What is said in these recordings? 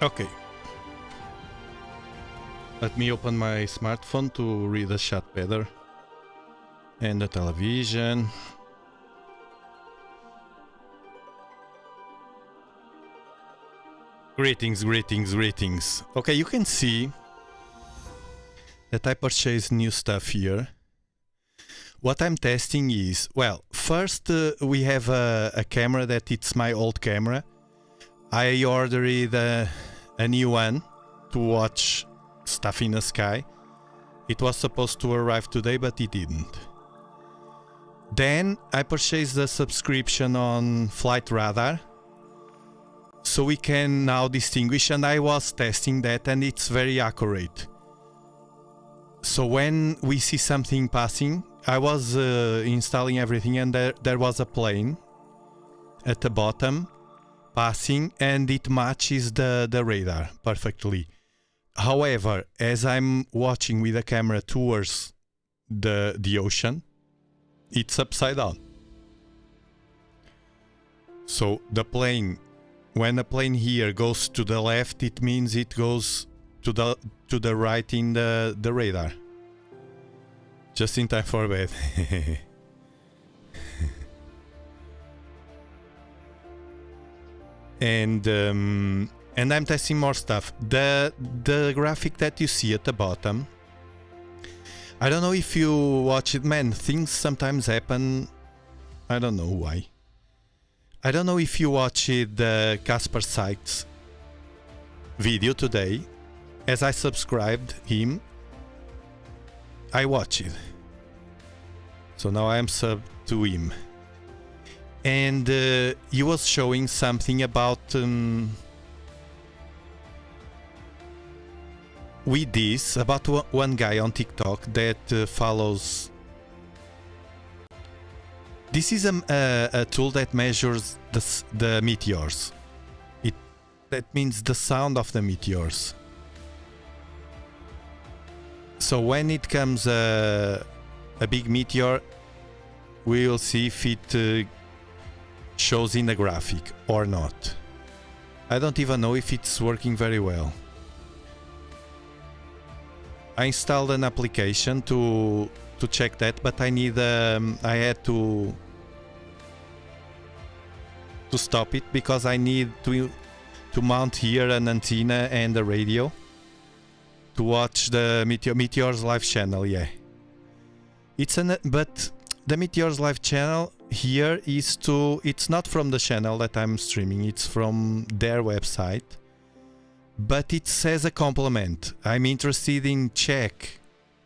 Okay. Let me open my smartphone to read the chat better. And the television. Greetings, greetings, greetings. Okay, you can see that I purchased new stuff here. What I'm testing is, well, first we have a camera that it's my old camera. I ordered a new one to watch stuff in the sky. It was supposed to arrive today, but it didn't. Then I purchased a subscription on Flight Radar, so we can now distinguish, and I was testing that, and it's very accurate. So when we see something passing, I was installing everything, and there was a plane at the bottom passing, and it matches the radar perfectly. However, as I'm watching with the camera towards the ocean, it's upside down. So the plane, when the plane here goes to the left, it means it goes to the right in the radar. Just in time for bed. And I'm testing more stuff. The graphic that you see at the bottom, I don't know if you watch it, man, things sometimes happen, I don't know why. I don't know if you watched the Casper Sykes video today. As I subscribed him, I watched it. So now I am sub to him. And he was showing something about with this, about one guy on TikTok that follows. This is a tool that measures the meteors. That means the sound of the meteors. So when it comes a big meteor, we will see if it shows in the graphic or not. I don't even know if it's working very well. I installed an application to check that, but I had to stop it because I need to mount here an antenna and a radio to watch the Meteor's live channel. Yeah, but the Meteor's live channel here is it's not from the channel that I'm streaming, it's from their website, but it says a compliment. I'm interested in check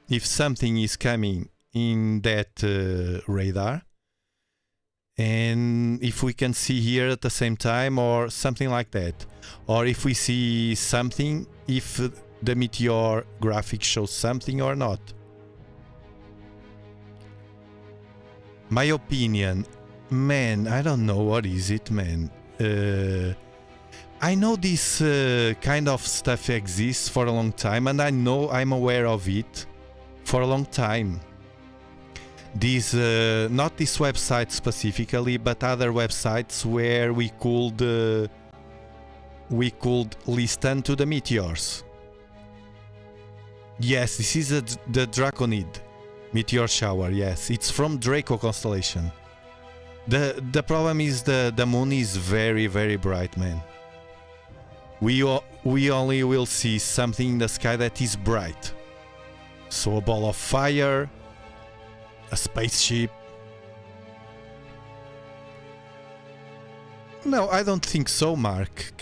if something is coming in that radar, and if we can see here at the same time or something like that, or if we see something, if the Meteor graphic shows something or not. My opinion, man, I don't know what is it, man. I know this kind of stuff exists for a long time, and I know I'm aware of it for a long time. This, not this website specifically, but other websites where we could listen to the meteors. Yes, this is the Draconid Meteor shower. Yes, it's from Draco constellation. The problem is the moon is very, very bright, man. We only will see something in the sky that is bright. So a ball of fire, a spaceship. No, I don't think so, Mark.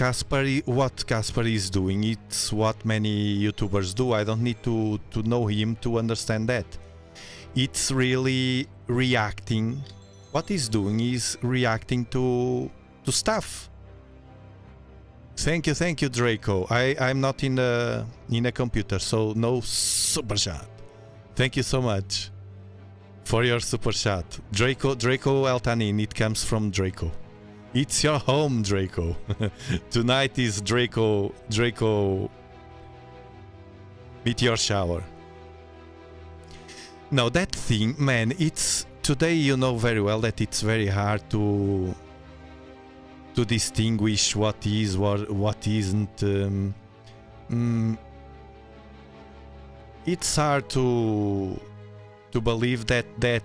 What Casper is doing, it's what many YouTubers do. I don't need to know him to understand that. It's really reacting. What he's doing is reacting to stuff. Thank you, Draco. I'm not in a computer, so no super chat. Thank you so much for your super chat. Draco Eltanin, it comes from Draco. It's your home, Draco. Tonight is Draco Meteor shower. No, that thing, man, it's today you know very well that it's very hard to to distinguish what is, what isn't. It's hard to believe that that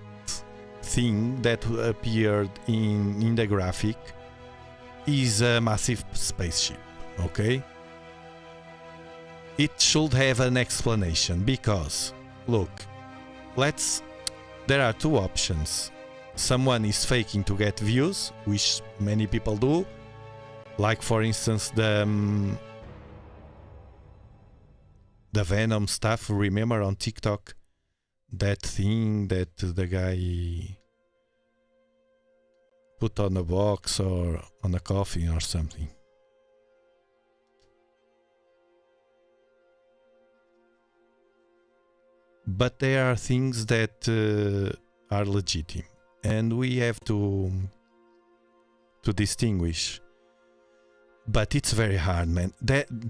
thing that appeared in the graphic is a massive spaceship, okay? It should have an explanation because, look, there are two options. Someone is faking to get views, which many people do, like for instance the Venom stuff, remember on TikTok? That thing that the guy put on a box or on a coffin or something. But there are things that are legitimate, and we have to distinguish. But it's very hard, man.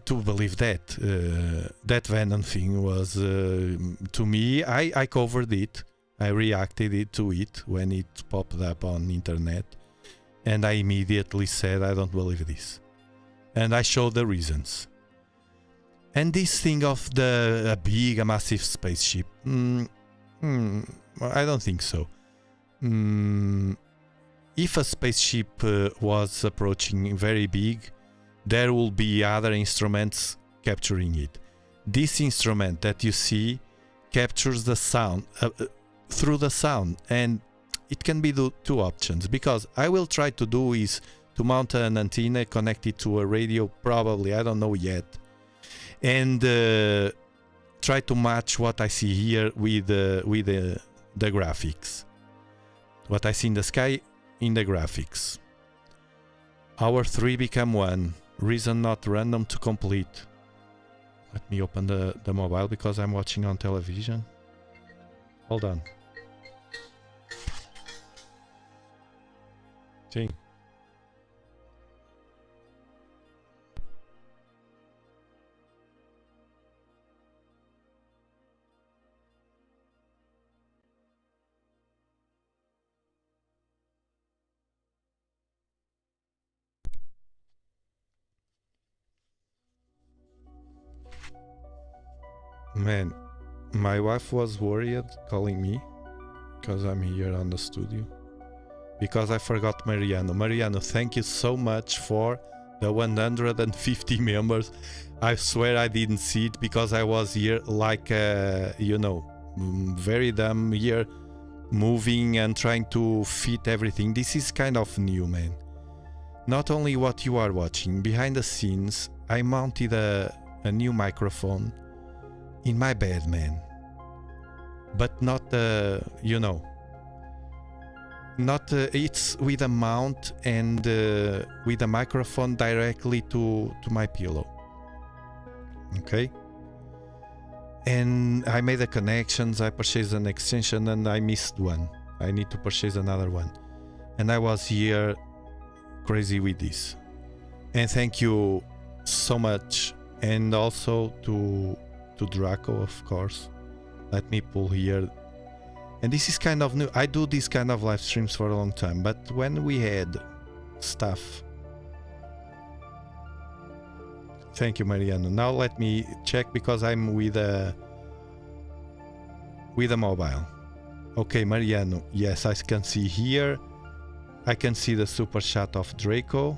To believe that that Venom thing was to me. I covered it. I reacted to it when it popped up on internet, and I immediately said, "I don't believe this," and I showed the reasons. And this thing of a massive spaceship, I don't think so. If a spaceship was approaching very big, there will be other instruments capturing it. This instrument that you see captures the sound through the sound, and it can be two options. Because I will try to do is to mount an antenna, connect it to a radio, probably, I don't know yet, and try to match what I see here with the graphics. What I see in the sky in the graphics. Our three become one. Reason not random to complete. Let me open the mobile because I'm watching on television. Hold on. Sim. Man, my wife was worried calling me because I'm here on the studio. Because I forgot Mariano. Mariano, thank you so much for the 150 members. I swear I didn't see it because I was here like, you know, very dumb here, moving and trying to fit everything. This is kind of new, man. Not only what you are watching, behind the scenes, I mounted a new microphone in my bed, man. But not, you know, not it's with a mount and with a microphone directly to my pillow. Okay? And I made the connections, I purchased an extension, and I missed one. I need to purchase another one. And I was here crazy with this. And thank you so much. And also to Draco, of course. Let me pull here. And this is kind of new. I do this kind of live streams for a long time, but when we had stuff. Thank you, Mariano. Now let me check because I'm with a mobile. Okay, Mariano. Yes, I can see here. I can see the super chat of Draco.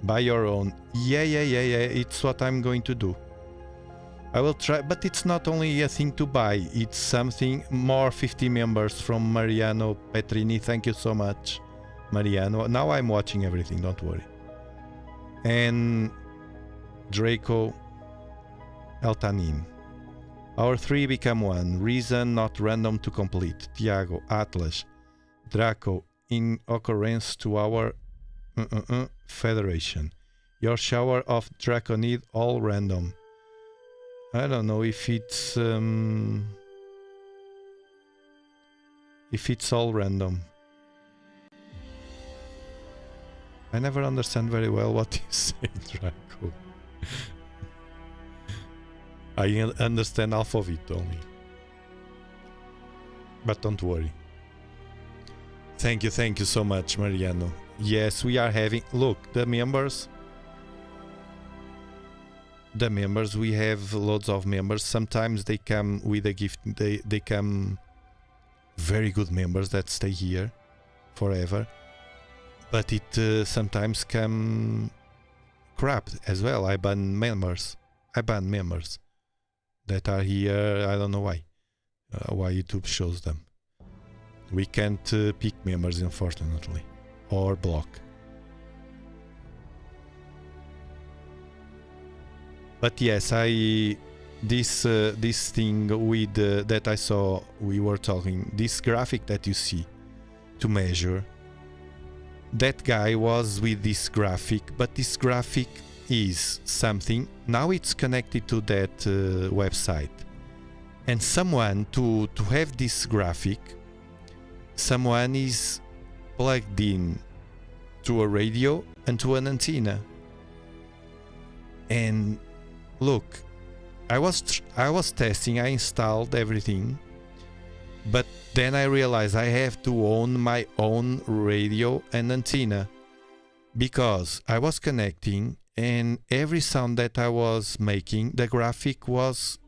Buy your own. Yeah. It's what I'm going to do. I will try, but it's not only a thing to buy, it's something more. 50 members from Mariano Petrini. Thank you so much, Mariano. Now I'm watching everything, don't worry. And Draco Eltanin. Our three become one. Reason not random to complete. Tiago, Atlas, Draco, in occurrence to our Federation. Your shower of Draconid all random. I don't know if it's all random. I never understand very well what you say, Draco. I understand half of it only. But don't worry. Thank you so much, Mariano. Yes, we are having... Look, the members... we have loads of members. Sometimes they come with a gift. They come very good members that stay here forever. But it sometimes come crap as well. I ban members that are here. I don't know why YouTube shows them. We can't pick members, unfortunately, or block. But yes, this thing with that I saw, we were talking, this graphic that you see to measure, that guy was with this graphic, but this graphic is something, now it's connected to that website, and someone to have this graphic, someone is plugged in to a radio and to an antenna. And look, I was testing, I installed everything, but then I realized I have to own my own radio and antenna, because I was connecting and every sound that I was making, the graphic was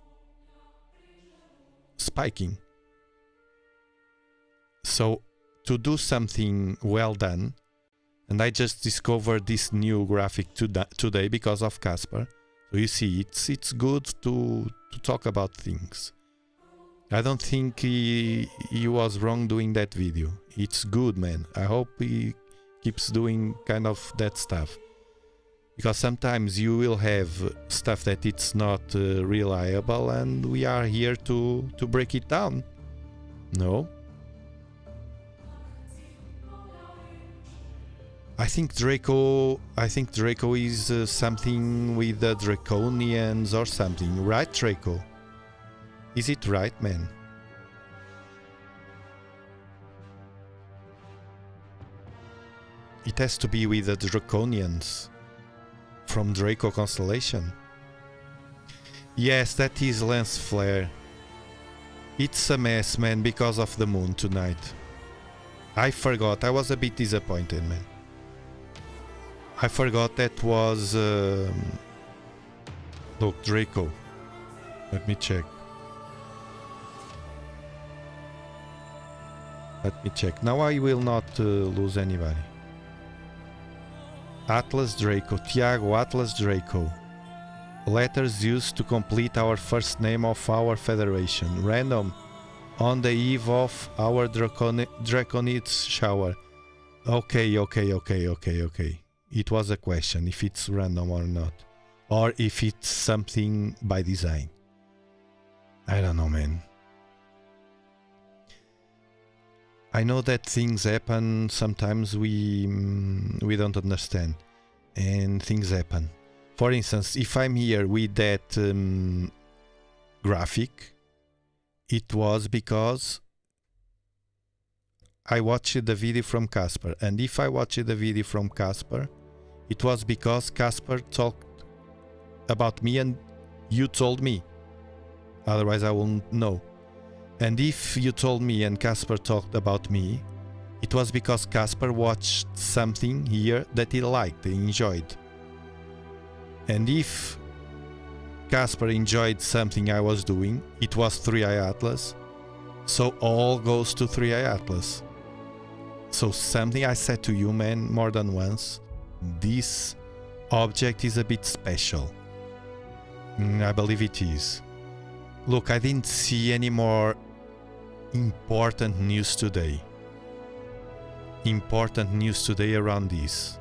spiking. So to do something well done, and I just discovered this new graphic today because of Casper. So you see, it's good to talk about things. I don't think he was wrong doing that video. It's good, man. I hope he keeps doing kind of that stuff. Because sometimes you will have stuff that it's not reliable, and we are here to break it down. No? I think Draco is something with the Draconians or something, right, Draco? Is it right, man? It has to be with the Draconians from Draco Constellation. Yes, that is lens flare. It's a mess, man, because of the moon tonight. I forgot. I was a bit disappointed, man. I forgot that was... Look, Draco. Let me check. Let me check. Now I will not lose anybody. Atlas Draco. Tiago Atlas Draco. Letters used to complete our first name of our federation. Random. On the eve of our Draconids shower. Okay. It was a question if it's random or not. Or if it's something by design. I don't know, man. I know that things happen, sometimes we don't understand. And things happen. For instance, if I'm here with that graphic, it was because I watched the video from Casper. And if I watched the video from Casper, it was because Casper talked about me and you told me. Otherwise I wouldn't know. And if you told me and Casper talked about me, it was because Casper watched something here that he liked, he enjoyed. And if Casper enjoyed something I was doing, it was 3i Atlas. So all goes to 3i Atlas. So something I said to you, man, more than once, this object is a bit special. I believe it is. Look, I didn't see any more important news today. Important news today around this.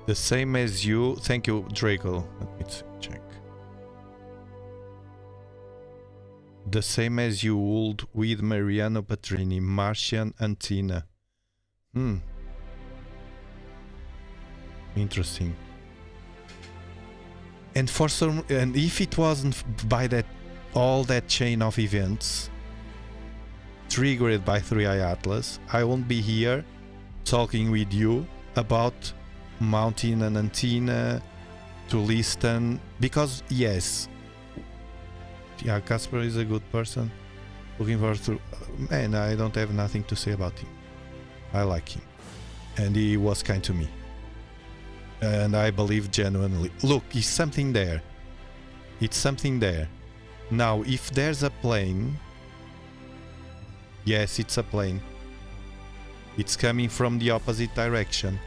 The same as you. Thank you, Draco. Let me check. The same as you would with Mariano Patrini, Martian antenna. Interesting. And for some, and if it wasn't by that all that chain of events, triggered by 3i Atlas, I won't be here talking with you about mounting an antenna to listen, because yes, yeah, Casper is a good person. Looking forward to, man, I don't have nothing to say about him. I like him, and he was kind to me, and I believe genuinely. Look, it's something there. It's something there. Now, if there's a plane, yes, it's a plane. It's coming from the opposite direction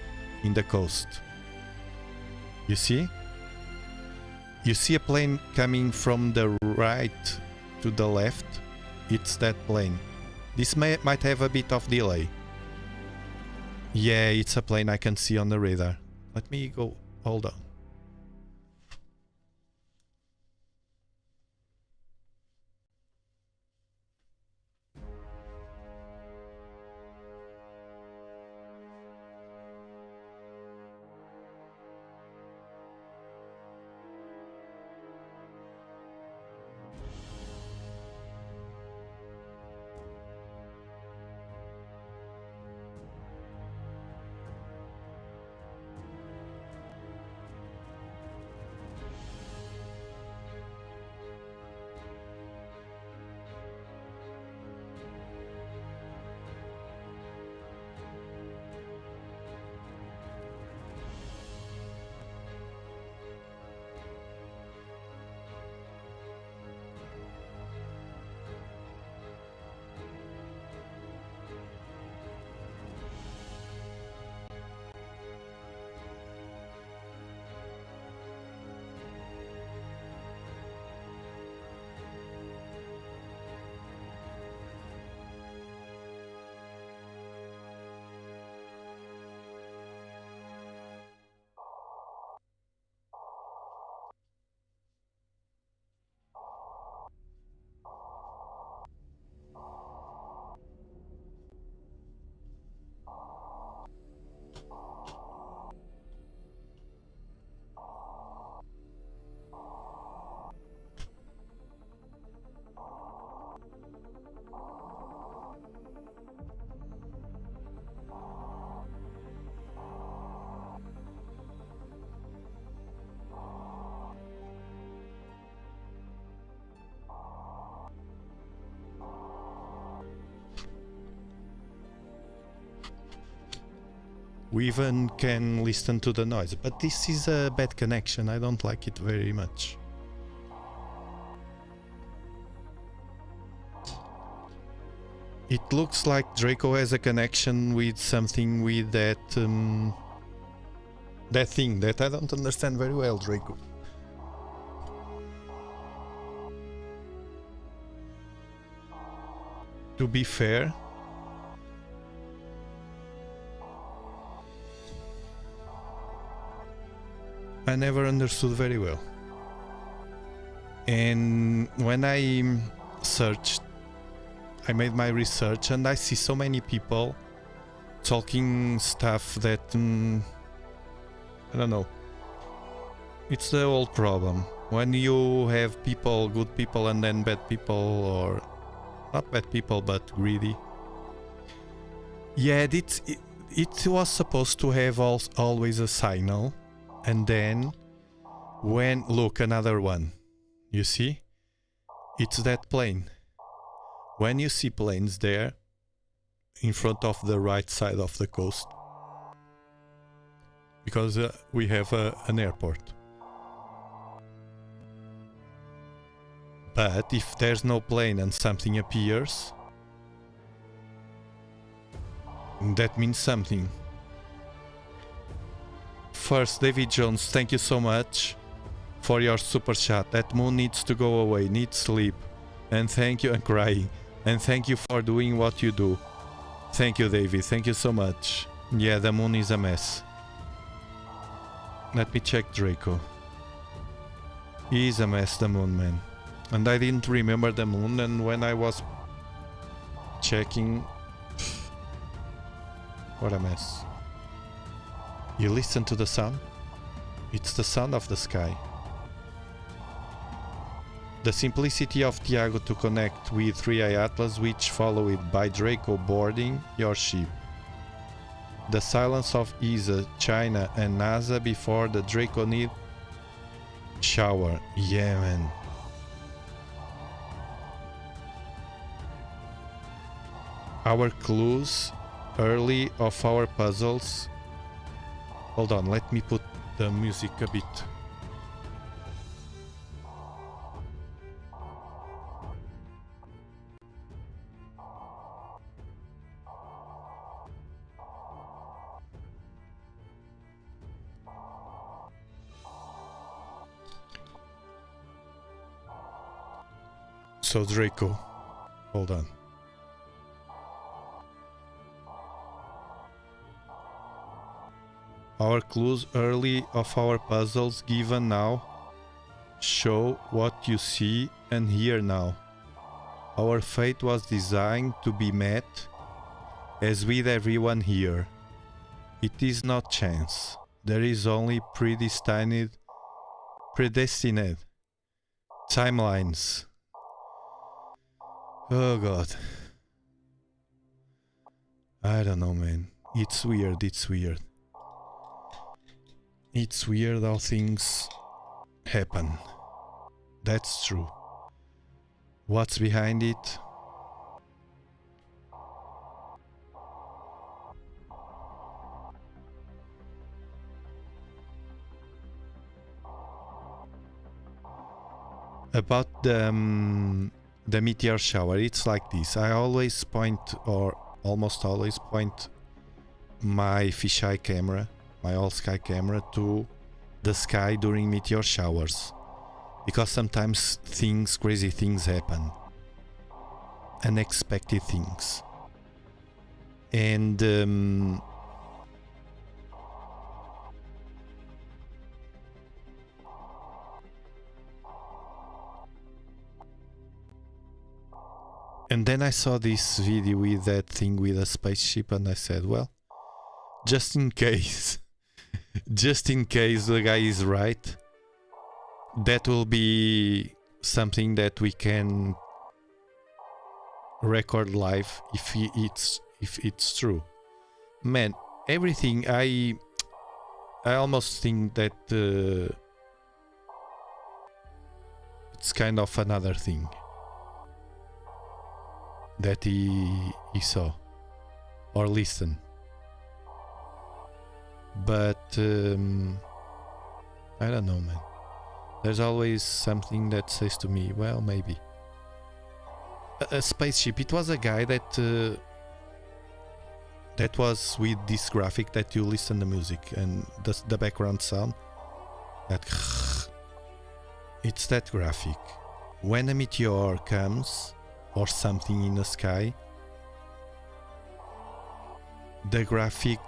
in the coast. You see? You see a plane coming from the right to the left? It's that plane. This might have a bit of delay. Yeah, it's a plane I can see on the radar. Let me go. Hold on. We even can listen to the noise, but this is a bad connection. I don't like it very much. It looks like Draco has a connection with something with that that thing that I don't understand very well, Draco. To be fair, I never understood very well. And when I searched, I made my research and I see so many people talking stuff that, I don't know. It's the old problem. When you have people, good people and then bad people, or not bad people but greedy. Yeah, it was supposed to have always a signal. And then, when, look, another one, you see? It's that plane. When you see planes there, in front of the right side of the coast, because we have an airport. But if there's no plane and something appears, that means something. First, David Jones, thank you so much for your super chat. That moon needs to go away, needs sleep. And thank you, and crying. And thank you for doing what you do. Thank you, David. Thank you so much. Yeah, the moon is a mess. Let me check Draco. He is a mess, the moon, man. And I didn't remember the moon, and when I was checking... What a mess. You listen to the sound? It's the sound of the sky. The simplicity of Tiago to connect with 3i Atlas, which followed by Draco boarding your ship. The silence of ESA, China and NASA before the Draconid shower. Yeah, man. Our clues early of our puzzles. Hold on, let me put the music a bit. So Draco, hold on. Our clues early of our puzzles given now show what you see and hear now. Our fate was designed to be met as with everyone here. It is not chance. There is only predestined timelines. Oh god. I don't know, man. It's weird, it's weird. It's weird how things happen. That's true. What's behind it? About the meteor shower, it's like this. I always point, or almost always point, my fisheye camera, my all-sky camera, to the sky during meteor showers, because sometimes crazy things happen, unexpected things, and then I saw this video with that thing with a spaceship, and I said, well, just in case, just in case the guy is right, that will be something that we can record live if it's true. Man, everything I almost think that it's kind of another thing that he saw or listened. But I don't know, man. There's always something that says to me, well, maybe. A spaceship. It was a guy that that was with this graphic that you listen to music and the background sound. That it's that graphic. When a meteor comes or something in the sky, the graphic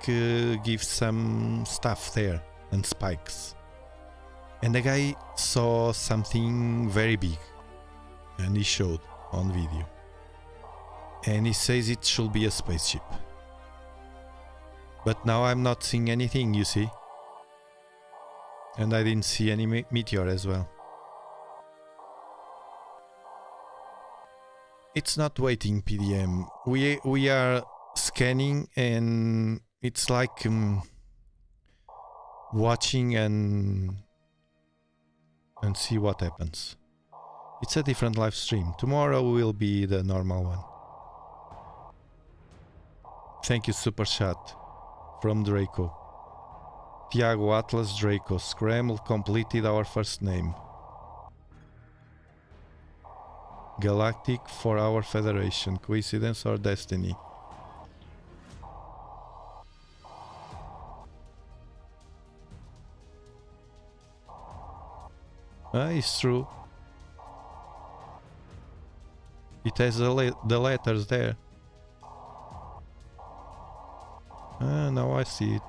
gives some stuff there and spikes. And the guy saw something very big and he showed on video. And he says it should be a spaceship. But now I'm not seeing anything, you see. And I didn't see any meteor as well. It's not waiting, PDM. We are scanning, and it's like watching and see what happens. It's a different live stream. Tomorrow will be the normal one. Thank you, Super Chat from Draco. Tiago Atlas Draco. Scramble completed our first name. Galactic for our Federation. Coincidence or destiny? It's true. It has the letters there. Now I see it.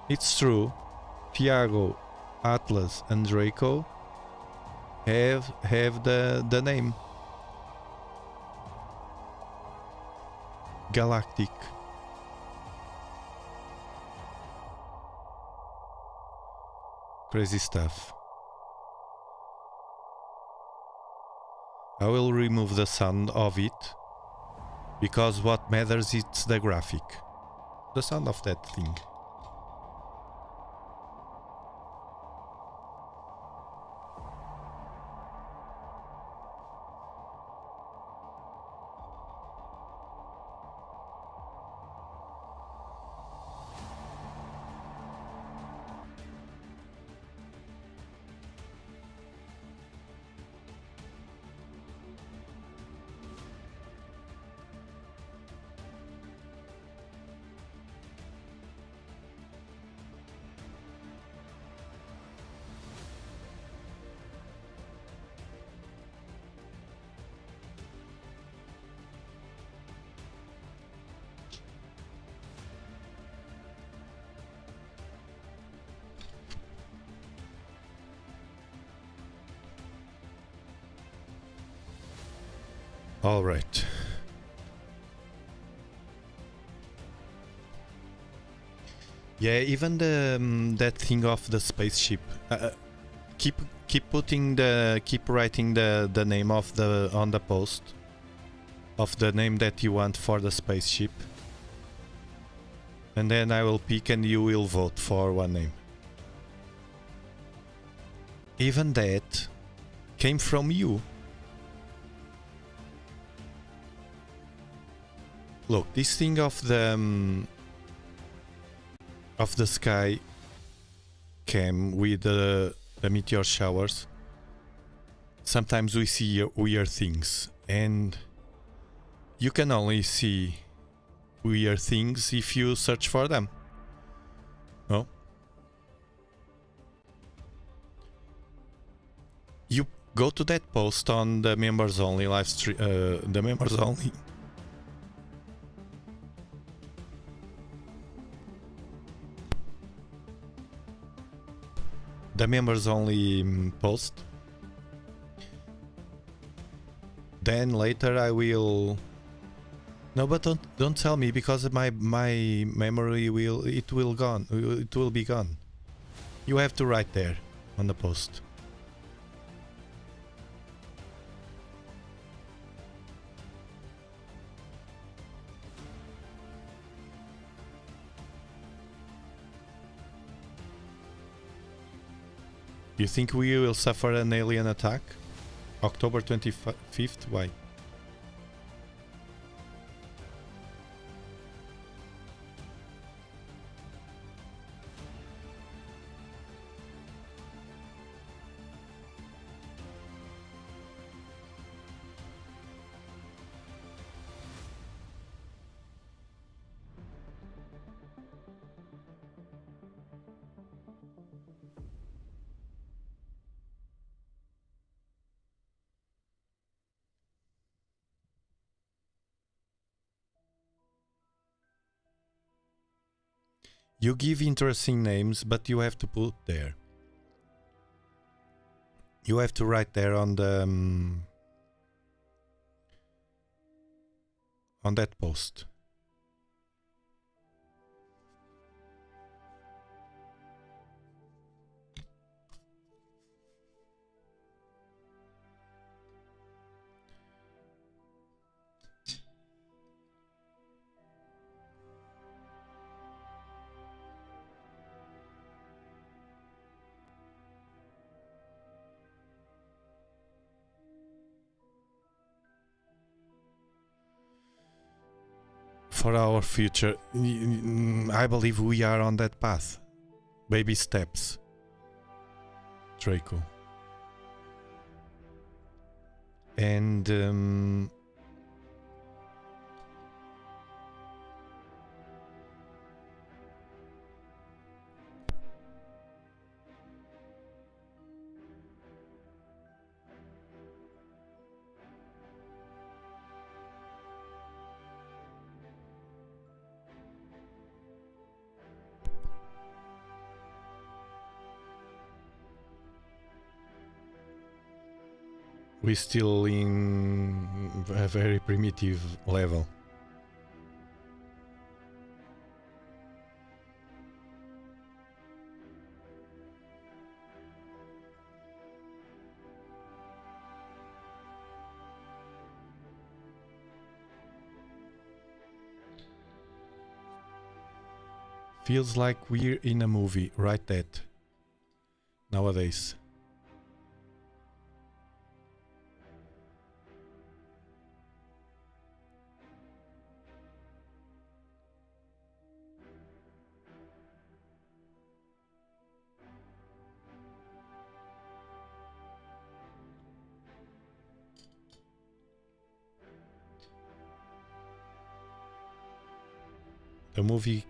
It's true. Tiago, Atlas and Draco have the name. Galactic. Crazy stuff. I will remove the sound of it, because what matters is the graphic. The sound of that thing. All right. Yeah, even the that thing of the spaceship. Keep writing the name of the on the post of the name that you want for the spaceship, and then I will pick and you will vote for one name. Even that came from you. Look, this thing of the sky came with the meteor showers. Sometimes we see weird things, and you can only see weird things if you search for them. No? You go to that post on the members only live stream, the members only. The members only post. Then later I will. No, but don't tell me, because my memory will be gone. You have to write there on the post. You think we will suffer an alien attack? October 25th? Why? You give interesting names, but you have to put there. You have to write there on the on that post. For our future, I believe we are on that path. Baby steps. Draco. And we're still in a very primitive level. Feels like we're in a movie, right? That nowadays. The movie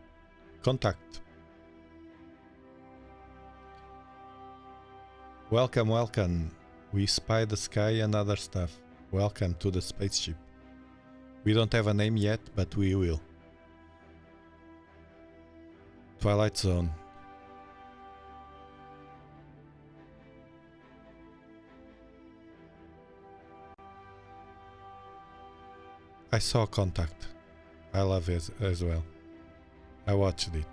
Contact. Welcome, welcome. We spy the sky and other stuff. Welcome to the spaceship. We don't have a name yet, but we will. Twilight Zone. I saw Contact. I love it as well. I watched it.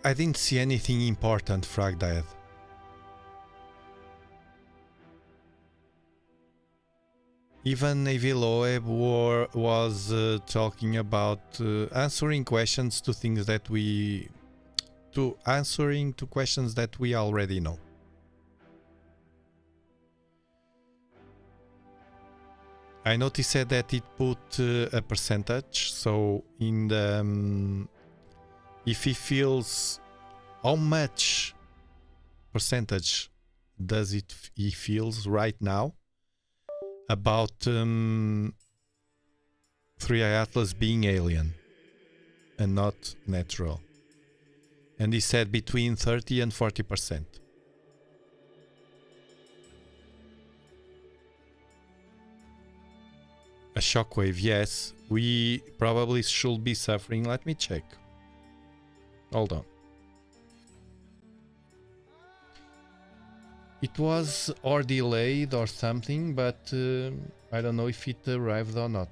I didn't see anything important, Fragdiad. Even Eviloeb was talking about answering questions to things that answering to questions that we already know. I noticed that it put a percentage, so in the if he feels how much percentage does he feels right now about 3i Atlas being alien and not natural, and he said between 30 and 40%. A shockwave, yes, we probably should be suffering. Let me check. Hold on. It was or delayed or something, but I don't know if it arrived or not.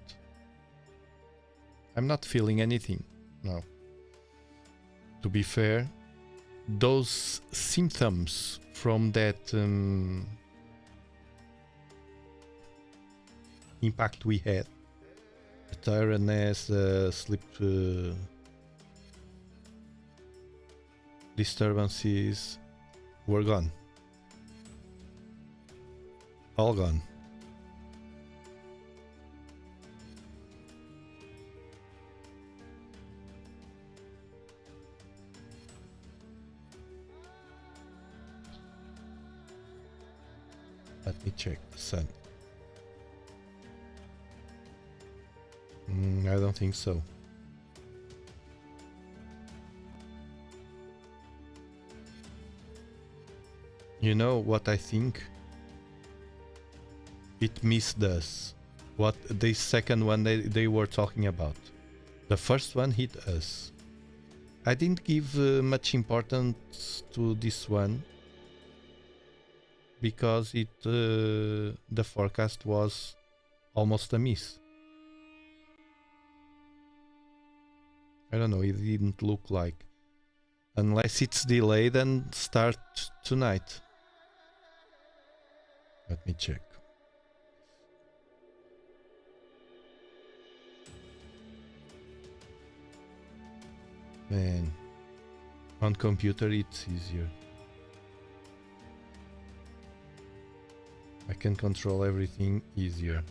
I'm not feeling anything. No. To be fair, those symptoms from that impact we had, the tiredness, sleep disturbances, were gone. All gone. Let me check the sun. I don't think so. You know what I think? It missed us. What the second one they were talking about. The first one hit us. I didn't give much importance to this one because the forecast was almost a miss. I don't know, it didn't look like. Unless it's delayed and start tonight. Let me check. Man, on computer it's easier. I can control everything easier.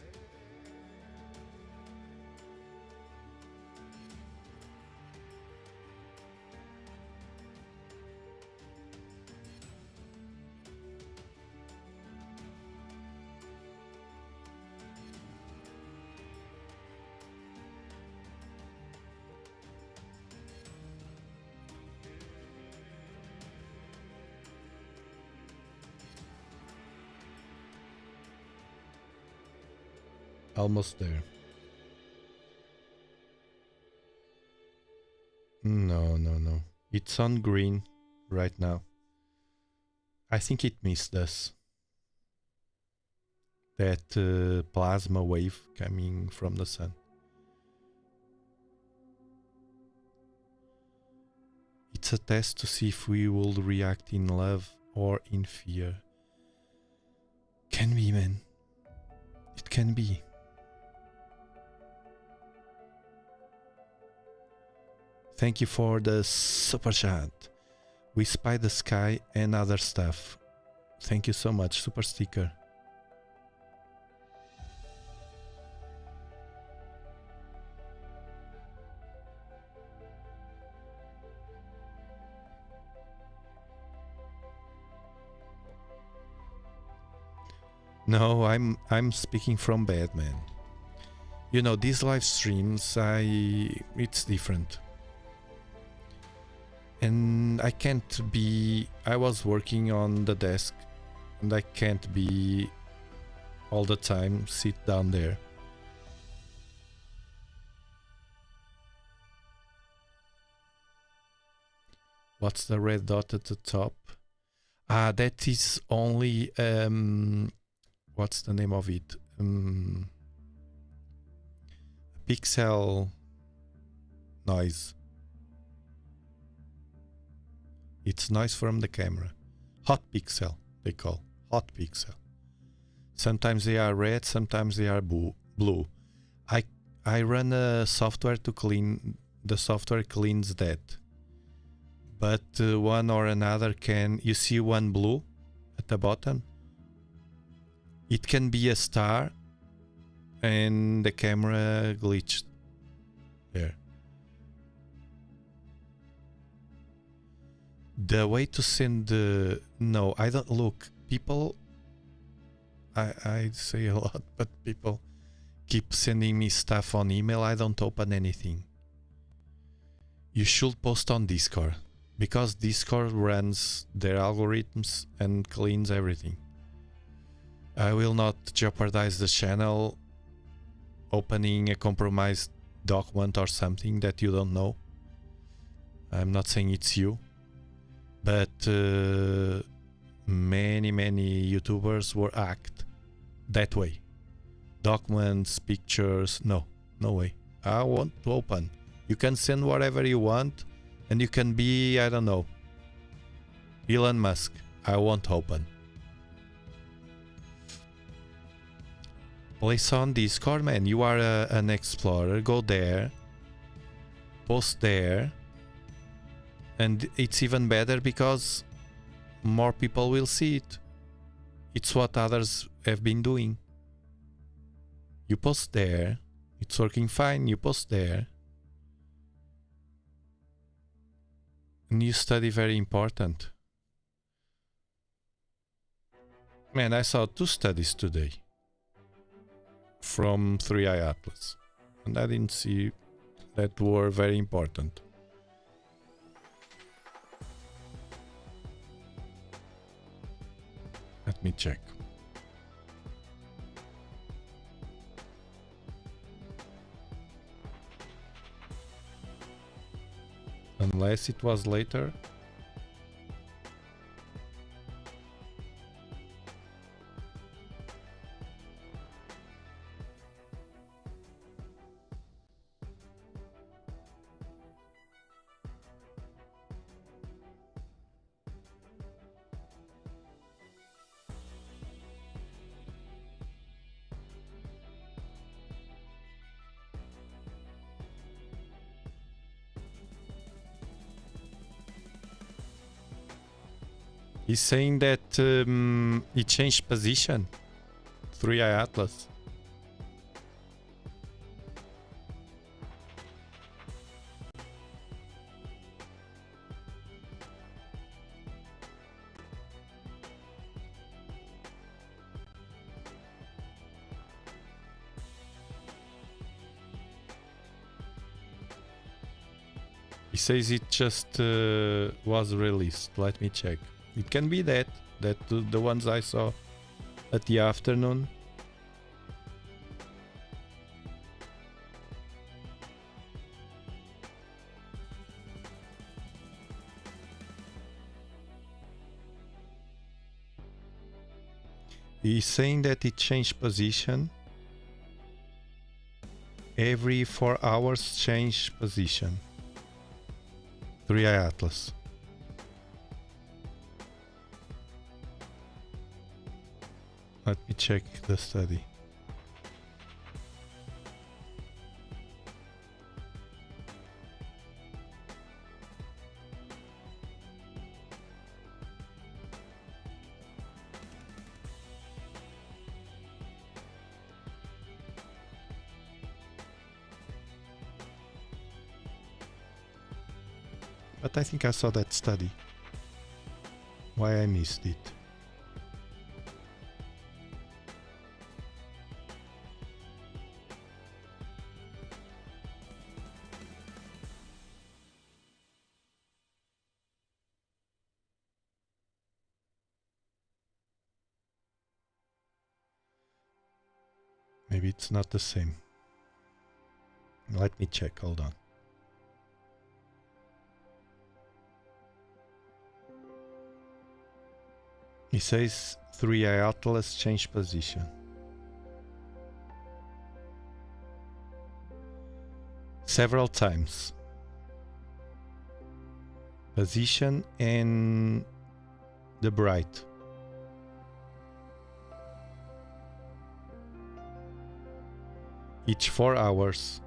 Almost there. No. It's on green right now. I think it missed us. That plasma wave coming from the sun. It's a test to see if we will react in love or in fear. Can be, man. It can be. Thank you for the super chat. We spy the sky and other stuff. Thank you so much, super sticker. No, I'm speaking from bed, man. You know, these live streams, it's different. And I can't be... I was working on the desk and I can't be all the time sit down there. What's the red dot at the top? Ah, that is only... what's the name of it? Pixel noise. It's noise from the camera. Hot pixel, they call. Hot pixel. Sometimes they are red, sometimes they are blue. I run a software to clean... The software cleans that. But one or another can... You see one blue at the bottom? It can be a star and the camera glitched there. The way to send the... No, I don't... Look, people... I say a lot, but people keep sending me stuff on email. I don't open anything. You should post on Discord, because Discord runs their algorithms and cleans everything. I will not jeopardize the channel opening a compromised document or something that you don't know. I'm not saying it's you, but many YouTubers were hacked that way. Documents, pictures, no way. I want to open. You can send whatever you want and you can be, I don't know, Elon Musk. I won't open. Place on Discord, man. You are an explorer. Go there. Post there. And it's even better because more people will see it. It's what others have been doing. You post there. It's working fine. You post there. New study, very important. Man, I saw 2 studies today from 3i Atlas, and I didn't see that were very important. Let me check. Unless it was later. He's saying that he changed position. 3i Atlas. He says it just was released. Let me check. It can be that the ones I saw at the afternoon. He's saying that it changed position. Every 4 hours change position. 3i Atlas. Let me check the study. But I think I saw that study. Why I missed it? Maybe it's not the same. Let me check, hold on. It says 3i Atlas change position. Several times. Position and the bright. Each 4 hours.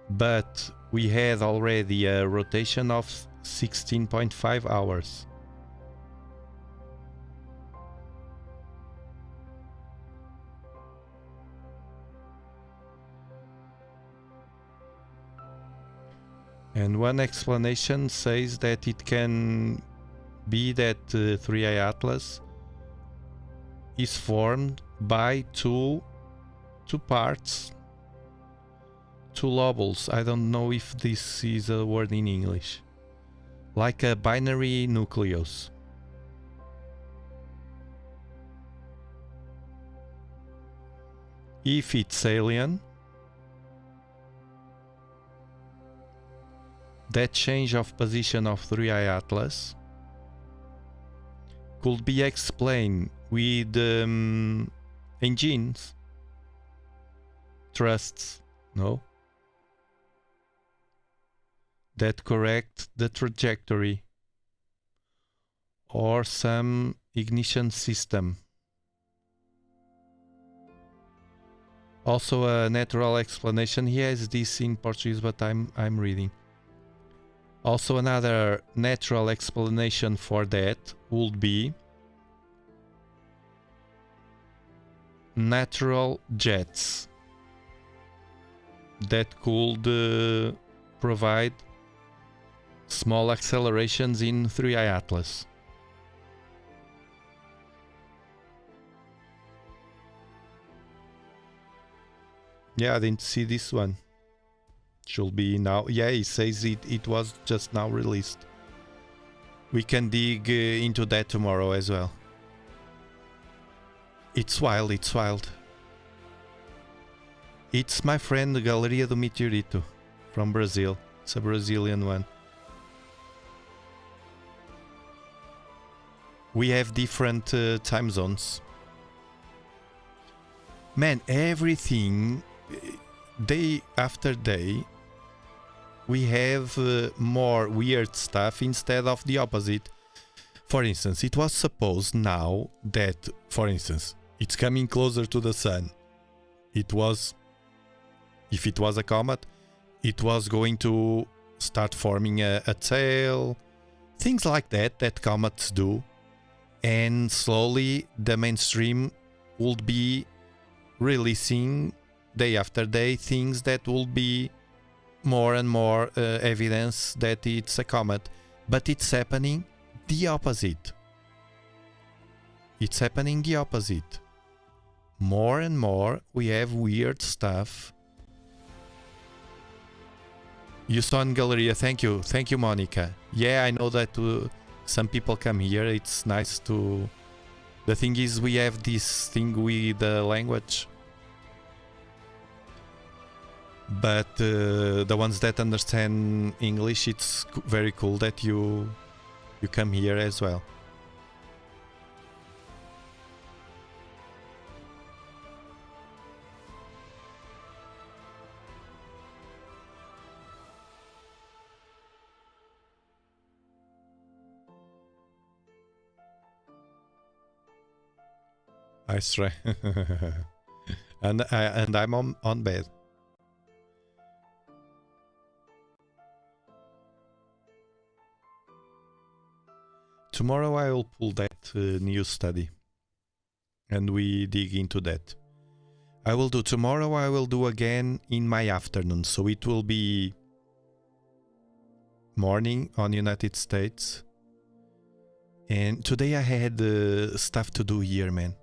But we had already a rotation of 16.5 hours. And one explanation says that it can be that 3i Atlas is formed by two parts, two lobules. I don't know if this is a word in English. Like a binary nucleus. If it's alien, that change of position of 3i Atlas could be explained with engines, thrusts, no? That correct the trajectory, or some ignition system. Also a natural explanation. He has this in Portuguese, but I'm reading. Also another natural explanation for that would be natural jets that could provide small accelerations in 3i Atlas. Yeah, I didn't see this one. Should be now. Yeah, he says it was just now released. We can dig into that tomorrow as well. It's wild, it's wild. It's my friend Galeria do Meteorito from Brazil. It's a Brazilian one. We have different time zones. Man, everything, day after day, we have more weird stuff instead of the opposite. For instance, it was supposed now that, for instance, it's coming closer to the sun. It was, if it was a comet, it was going to start forming a tail, things like that comets do. And slowly the mainstream would be releasing day after day things that will be more and more evidence that it's a comet. But it's happening the opposite. It's happening the opposite. More and more we have weird stuff. You saw in Galleria. Thank you, Monica. Yeah, I know that some people come here. It's nice to... The thing is, we have this thing with the language. But the ones that understand English, it's very cool that you come here as well. I try. and I'm on bed. Tomorrow I will pull that new study and we dig into that. I will do tomorrow, I will do again in my afternoon, so it will be morning on United States. And today I had stuff to do here, man.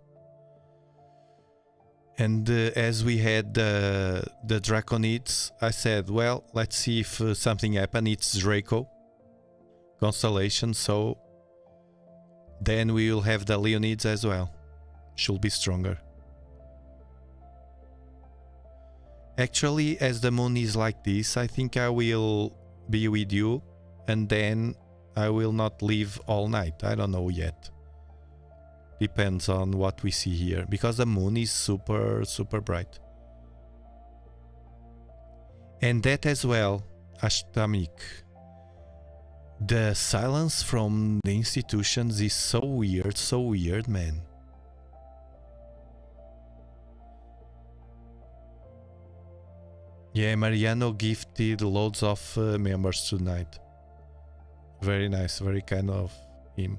And as we had the Draconids, I said, well, let's see if something happened. It's Draco constellation, so then we will have the Leonids as well. Should be stronger. Actually, as the moon is like this, I think I will be with you and then I will not leave all night. I don't know yet. Depends on what we see here, because the moon is super bright. And that as well, Ashtamik. The silence from the institutions is so weird, man. Yeah, Mariano gifted loads of members tonight. Very nice, very kind of him.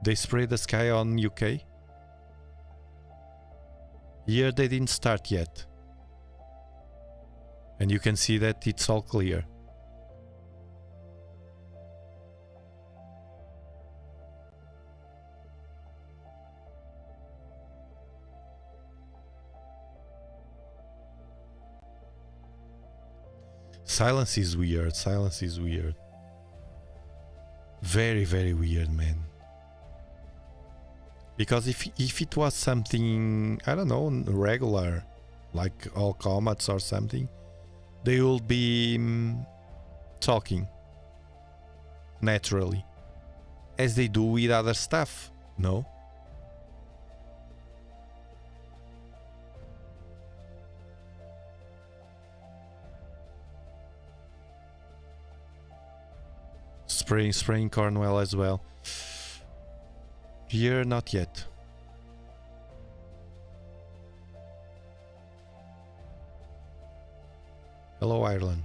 They sprayed the sky on UK? Here they didn't start yet. And you can see that it's all clear. Silence is weird, silence is weird. Very weird, man. Because if it was something, I don't know, regular, like all comets or something, they will be talking naturally, as they do with other stuff, no? Spraying Cornwall as well. Here, not yet. Hello, Ireland.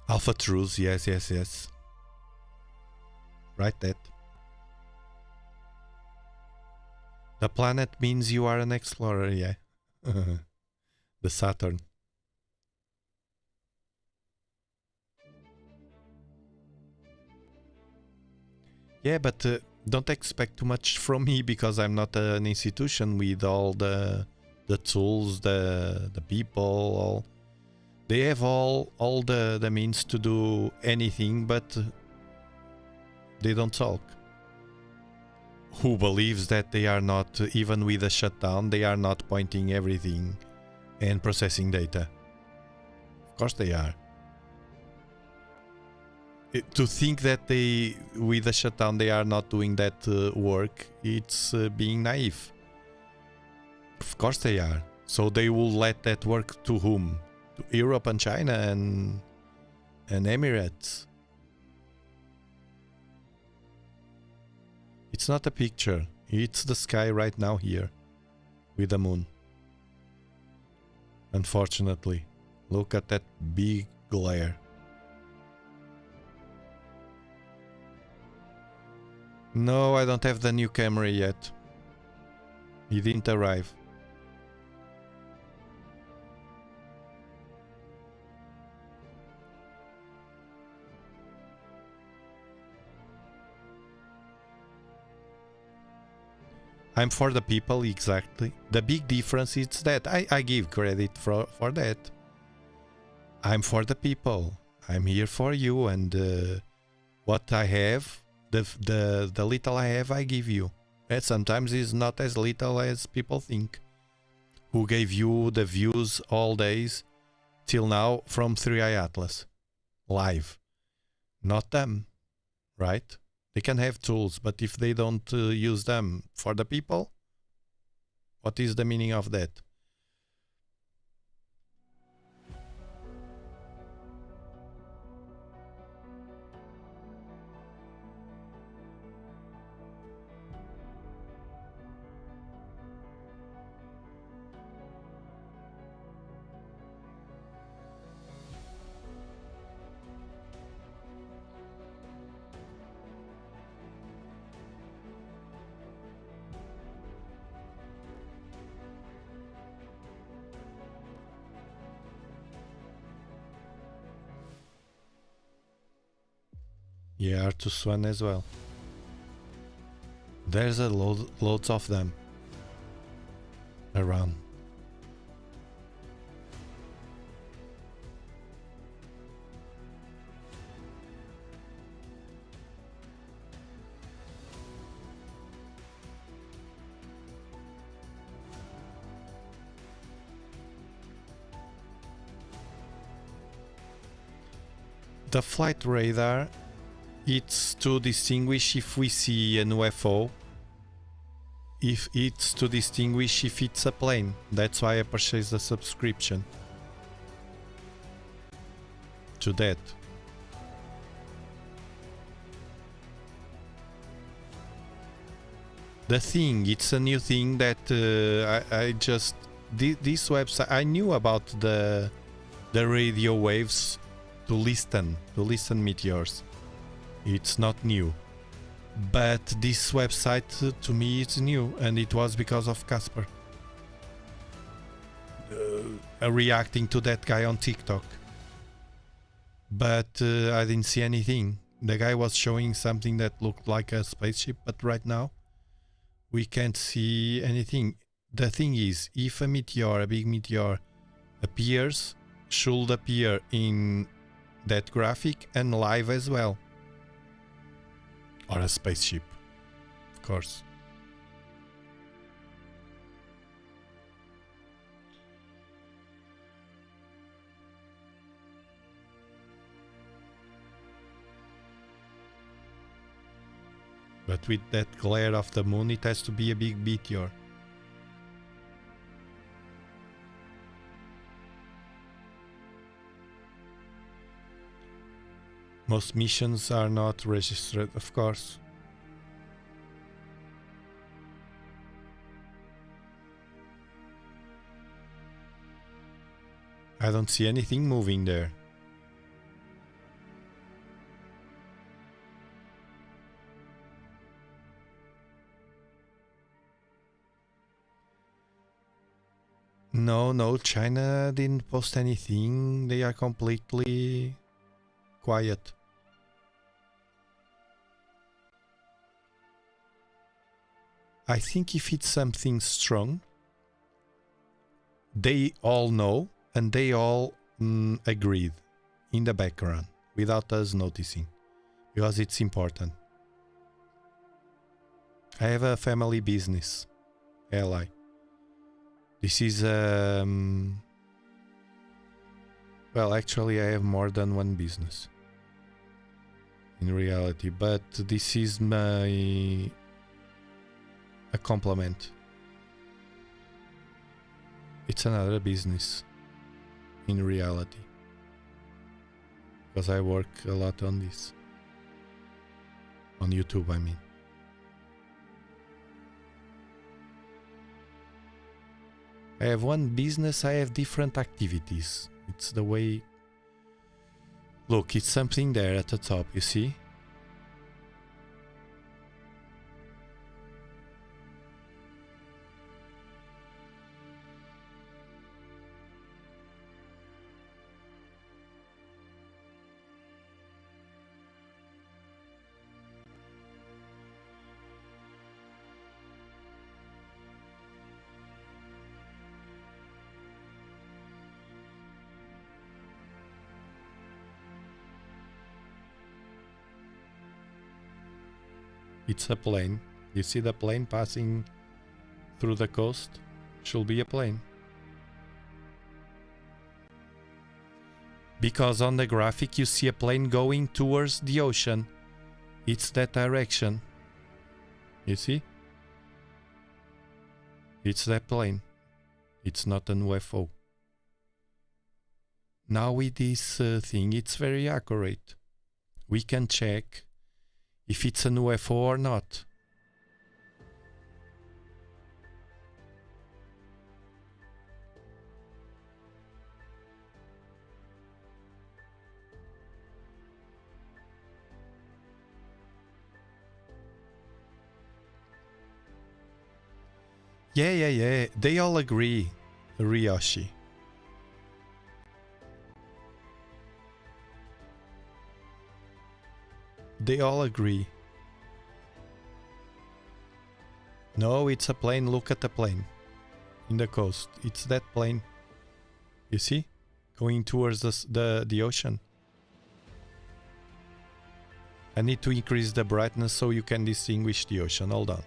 Alpha Truths, yes. Write that. The planet means you are an explorer, yeah. The Saturn. Yeah, but don't expect too much from me, because I'm not an institution with all the tools, the people, all. They have all the means to do anything, but they don't talk. Who believes that they are not, even with a shutdown, they are not pointing everything and processing data? Of course they are. To think that they, with a shutdown, they are not doing that work, it's being naive. Of course they are. So they will let that work to whom? To Europe and China and Emirates. It's not a picture, it's the sky right now here, with the moon. Unfortunately, look at that big glare. No, I don't have the new camera yet. It didn't arrive. I'm for the people, exactly. The big difference is that I give credit for that. I'm for the people. I'm here for you, and what I have, the little I have, I give you. And sometimes it's not as little as people think. Who gave you the views all days till now from 3i Atlas. Live. Not them, right? They can have tools, but if they don't use them for the people, what is the meaning of that? Yeah, Artus one as well. There's a loads of them around. The flight radar, it's to distinguish if we see an UFO, if it's to distinguish if it's a plane. That's why I purchased the subscription to that. The thing, it's a new thing that I just... This website, I knew about the radio waves to listen meteors. It's not new. But this website to me is new, and it was because of Casper reacting to that guy on TikTok. But I didn't see anything. The guy was showing something that looked like a spaceship, but right now we can't see anything. The thing is, if a meteor, a big meteor appears, should appear in that graphic and live as well. Or a spaceship, of course. But with that glare of the moon, it has to be a big meteor. Most missions are not registered, of course. I don't see anything moving there. No, China didn't post anything. They are completely quiet. I think if it's something strong, they all know and they all agreed in the background without us noticing, because it's important. I have a family business, ally. This is well, actually I have more than one business in reality, but this is a complement. It's another business in reality, because I work a lot on this, on YouTube, I mean. I have one business, I have different activities. It's the way... Look, it's something there at the top, you see? It's a plane. You see the plane passing through the coast? Should be a plane. Because on the graphic you see a plane going towards the ocean. It's that direction. You see? It's that plane. It's not an UFO. Now with this thing, it's very accurate. We can check if it's an UFO or not. Yeah. They all agree, Ryoshi. They all agree. No, it's a plane. Look at the plane. In the coast. It's that plane. You see? Going towards the ocean. I need to increase the brightness so you can distinguish the ocean. Hold on.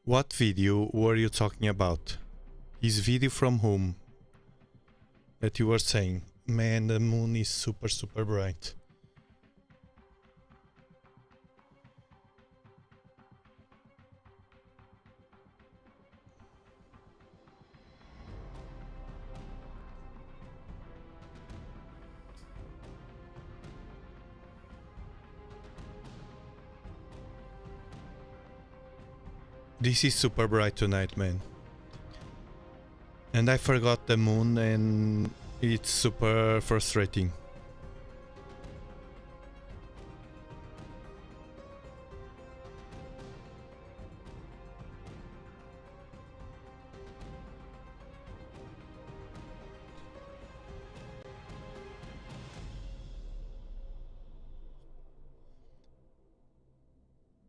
What video were you talking about? Is video from whom? That you were saying, man, the moon is super bright. This is super bright tonight, man. And I forgot the moon and it's super frustrating.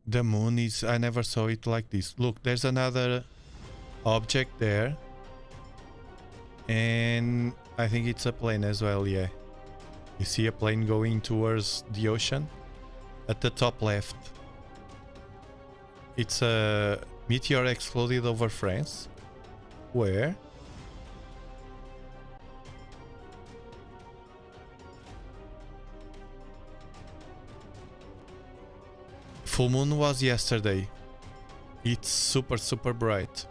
The moon is... I never saw it like this. Look, there's another object there. And I think it's a plane as well, yeah. You see a plane going towards the ocean? At the top left. It's a meteor exploded over France. Where? Full moon was yesterday. It's super bright.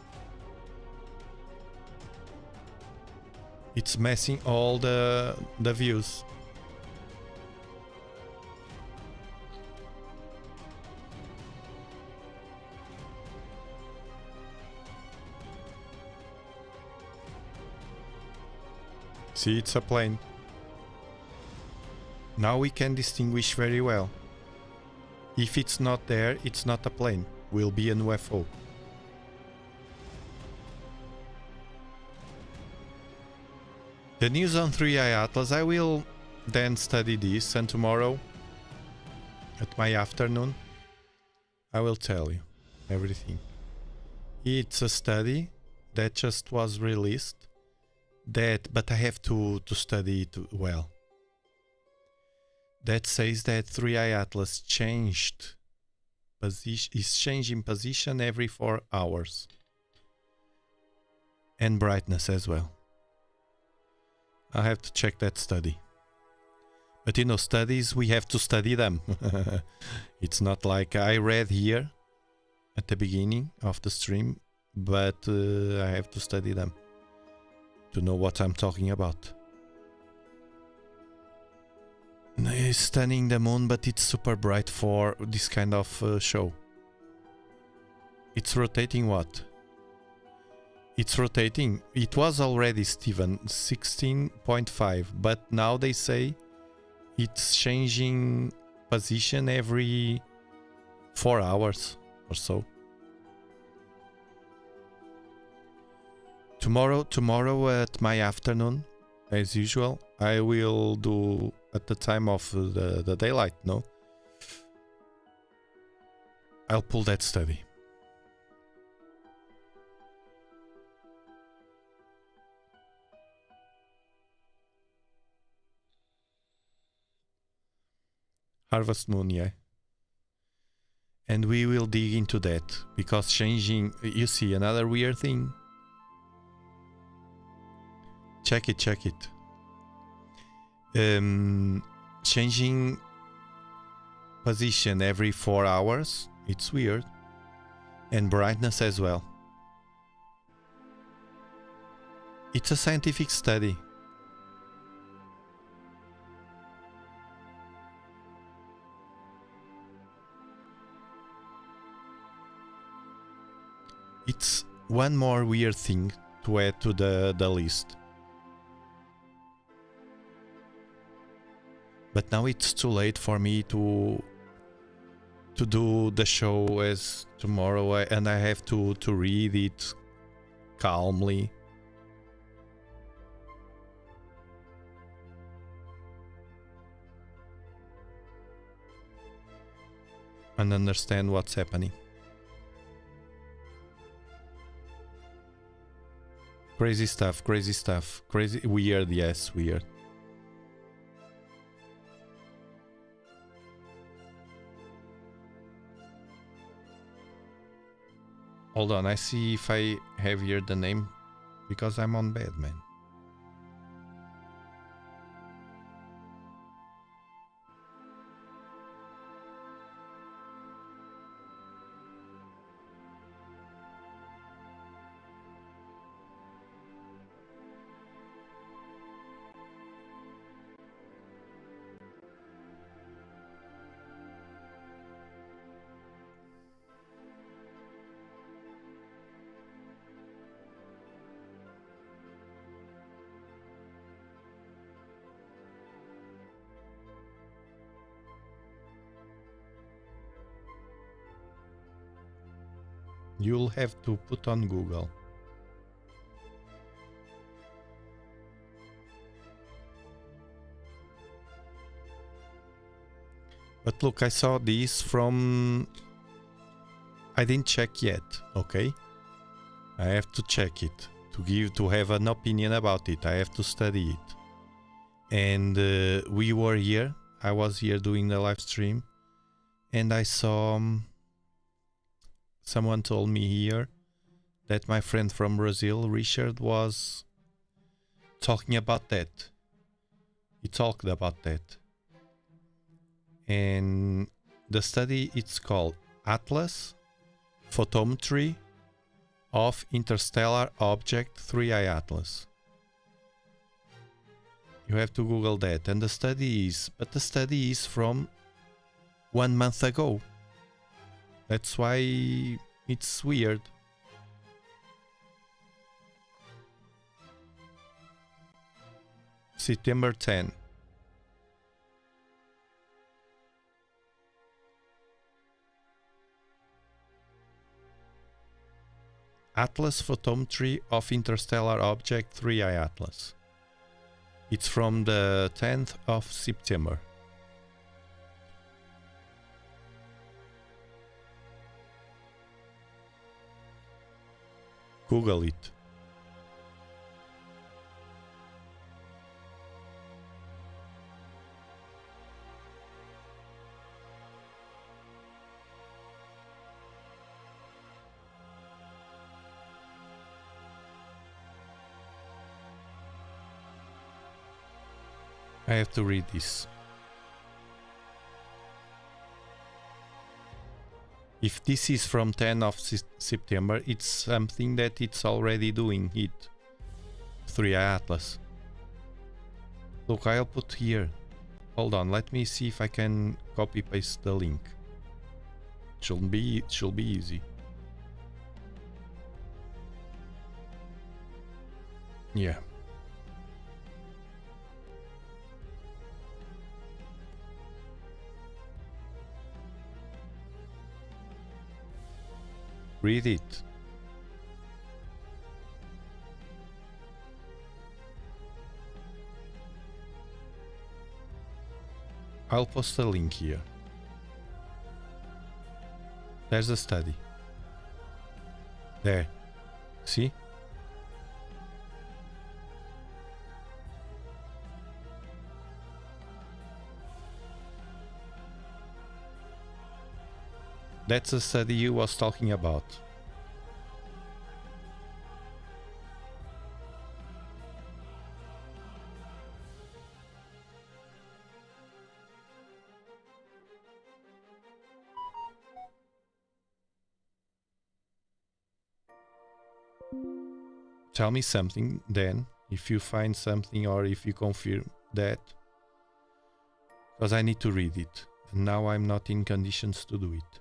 It's messing all the views. See, it's a plane. Now we can distinguish very well. If it's not there, it's not a plane. Will be an UFO. The news on 3i Atlas, I will then study this, and tomorrow at my afternoon I will tell you everything. It's a study that just was released, but I have to study it well. That says that 3i Atlas changed is changing position every 4 hours. And brightness as well. I have to check that study. But you know, studies, we have to study them. It's not like I read here at the beginning of the stream, but I have to study them to know what I'm talking about. It's stunning the moon, but it's super bright for this kind of show. It's rotating what? It's rotating. It was already, Steven, 16.5, but now they say it's changing position every 4 hours or so. Tomorrow at my afternoon, as usual, I will do at the time of the daylight, no? I'll pull that study. Harvest Moon, yeah. And we will dig into that, because changing... You see, another weird thing. Check it. Changing position every 4 hours, it's weird. And brightness as well. It's a scientific study. It's one more weird thing to add to the list. But now it's too late for me to do the show as tomorrow, and I have to read it calmly. And understand what's happening. Crazy stuff. Weird, yes, weird. Hold on, I see if I have here the name, because I'm on bed, man. You'll have to put on Google. But look, I saw this from... I didn't check yet, okay? I have to check it. To have an opinion about it, I have to study it. And we were here. I was here doing the live stream. And I saw... someone told me here that my friend from Brazil, Richard, was talking about that. He talked about that. And the study, it's called Atlas Photometry of Interstellar Object 3I Atlas. You have to Google that. And the study is from 1 month ago. That's why it's weird. September 10. Atlas Photometry of Interstellar Object 3I Atlas. It's from the 10th of September. Google it. I have to read this. If this is from 10th of September, it's something that it's already doing it. 3i Atlas. Look, I'll put here. Hold on, let me see if I can copy paste the link. Should be easy. Yeah. Read it. I'll post a link here. There's a study. There. See? That's the study you was talking about. Tell me something then, if you find something or if you confirm that. Because I need to read it. And now I'm not in conditions to do it.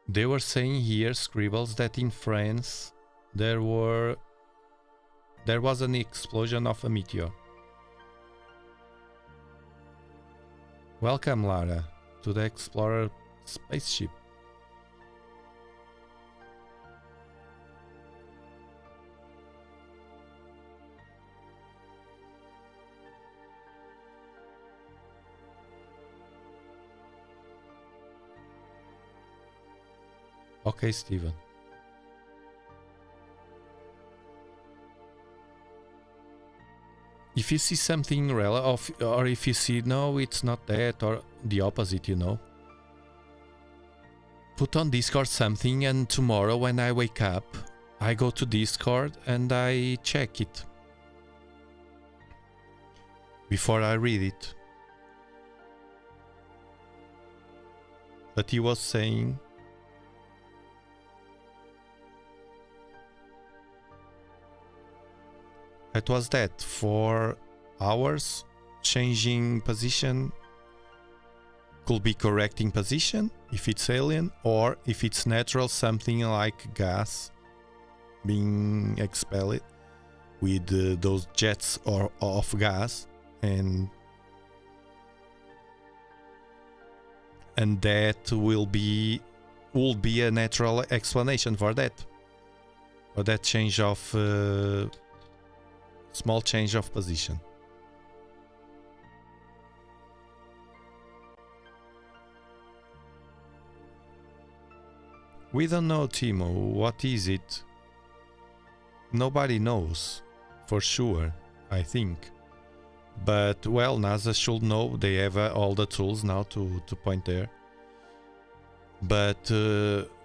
They were saying here, Scribbles, that in France there was an explosion of a meteor. Welcome, Lara, to the Explorer spaceship. Okay, Steven. If you see something relevant, or if you see, no, it's not that, or the opposite, you know, put on Discord something, and tomorrow when I wake up, I go to Discord and I check it before I read it. But he was saying... It was that 4 hours changing position could be correcting position if it's alien, or if it's natural, something like gas being expelled with those jets of gas, and that will be a natural explanation for that change of small change of position. We don't know, Timo. What is it? Nobody knows for sure, I think. But, well, NASA should know. They have all the tools now to point there. But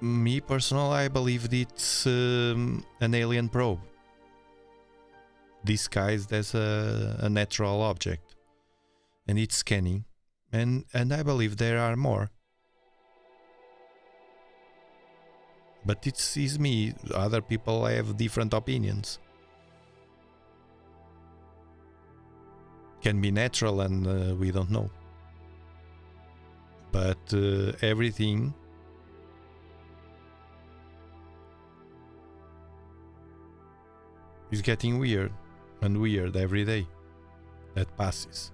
me personally, I believe it's an alien probe disguised as a natural object, and it's scanning. And I believe there are more. But it's me. Other people have different opinions. Can be natural, and we don't know. But everything is getting weird and weird every day that passes.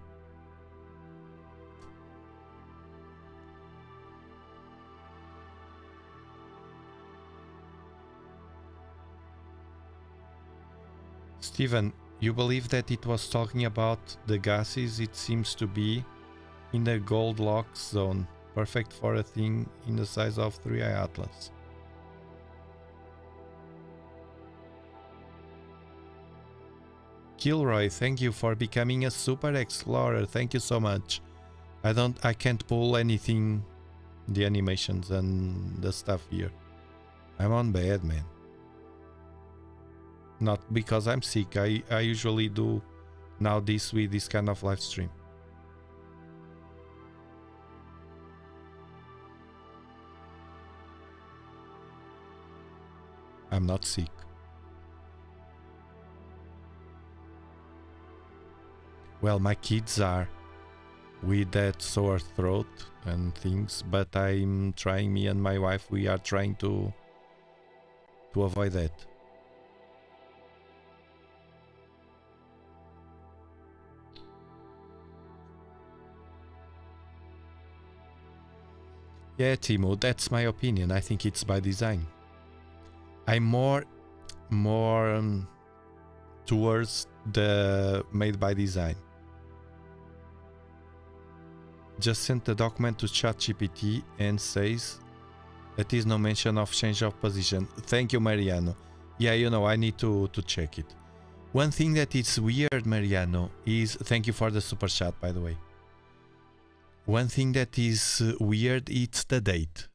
Steven, you believe that it was talking about the gases? It seems to be in the Goldilocks zone, perfect for a thing in the size of 3i Atlas. Kilroy, thank you for becoming a super explorer. Thank you so much. I can't pull anything, the animations and the stuff here. I'm on bed, man. Not because I'm sick. I usually do now this with this kind of live stream. I'm not sick. Well, my kids are with that sore throat and things, but I'm trying, me and my wife, we are trying to avoid that. Yeah, Timo, that's my opinion. I think it's by design. I'm more towards the made by design. Just sent the document to ChatGPT and says that is no mention of change of position. Thank you, Mariano. Yeah, you know, I need to check it. One thing that is weird, Mariano, is... Thank you for the super chat, by the way. One thing that is weird, it's the date.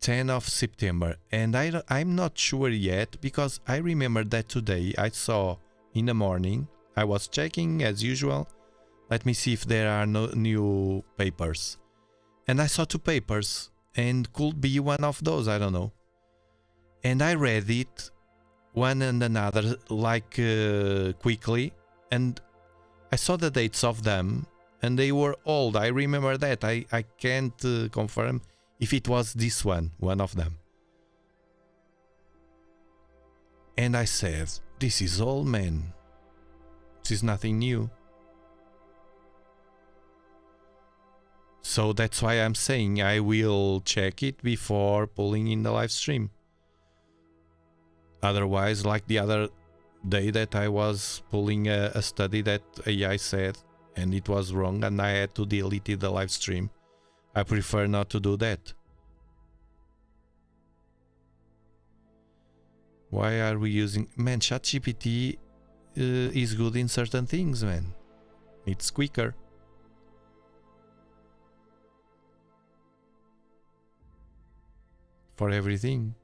10 of September. And I'm not sure yet, because I remember that today I saw in the morning, I was checking as usual. Let me see if there are no new papers. And I saw 2 papers, and could be one of those, I don't know. And I read it, one and another, like quickly, and I saw the dates of them, and they were old. I remember that. I can't confirm if it was this one of them. And I said, this is old, man. This is nothing new. So that's why I'm saying I will check it before pulling in the live stream. Otherwise, like the other day that I was pulling a study that AI said and it was wrong and I had to delete the live stream, I prefer not to do that. Why are we using... Man, ChatGPT is good in certain things, man. It's quicker. For everything.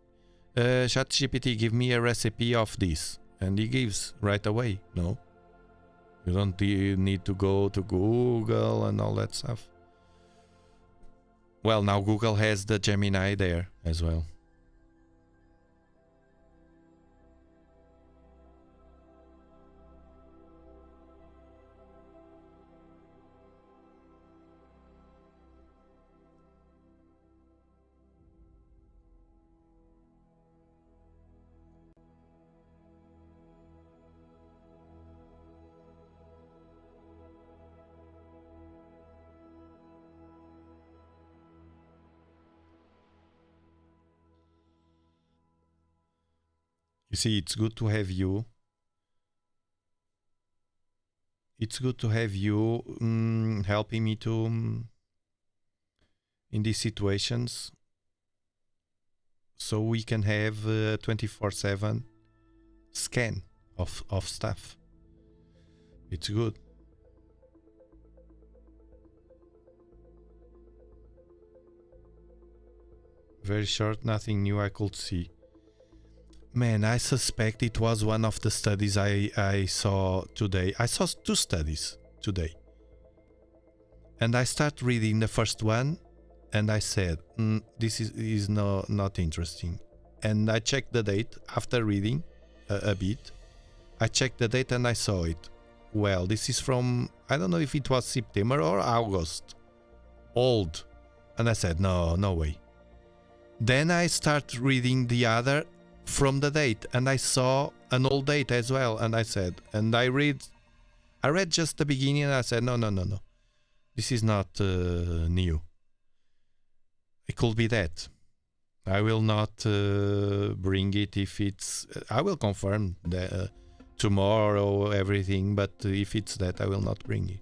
ChatGPT, give me a recipe of this. And he gives right away. No? You don't need to go to Google and all that stuff. Well, now Google has the Gemini there as well. You see, it's good to have you. It's good to have you helping me to in these situations, so we can have 24/7 scan of stuff. It's good. Very short, nothing new I could see. Man, I suspect it was one of the studies I saw today. I saw 2 studies today. And I start reading the first one, and I said, this is not interesting. And I checked the date after reading a bit. I checked the date and I saw it. Well, this is from, I don't know if it was September or August. Old. And I said, no way. Then I start reading the other from the date, and I saw an old date as well, and I said, and I read just the beginning, and I said, no, this is not new. It could be that. I will not bring it if it's, I will confirm tomorrow everything, but if it's that, I will not bring it.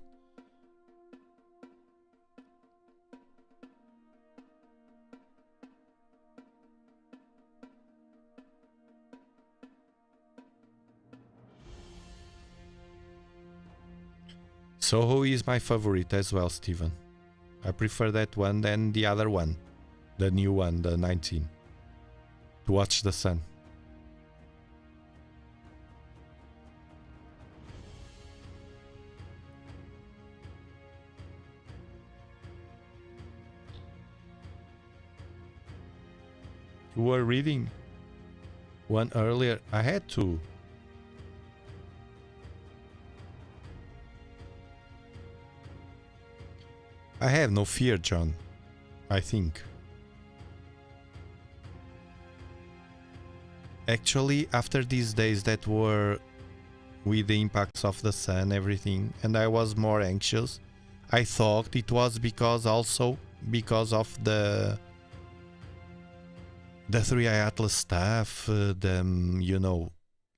Soho is my favorite as well, Steven. I prefer that one than the other one. The new one, the 19. To watch the sun. You were reading one earlier. I had to. I have no fear, John. I think. Actually, after these days that were with the impacts of the sun, everything, and I was more anxious, I thought it was because of the 3i Atlas stuff, you know,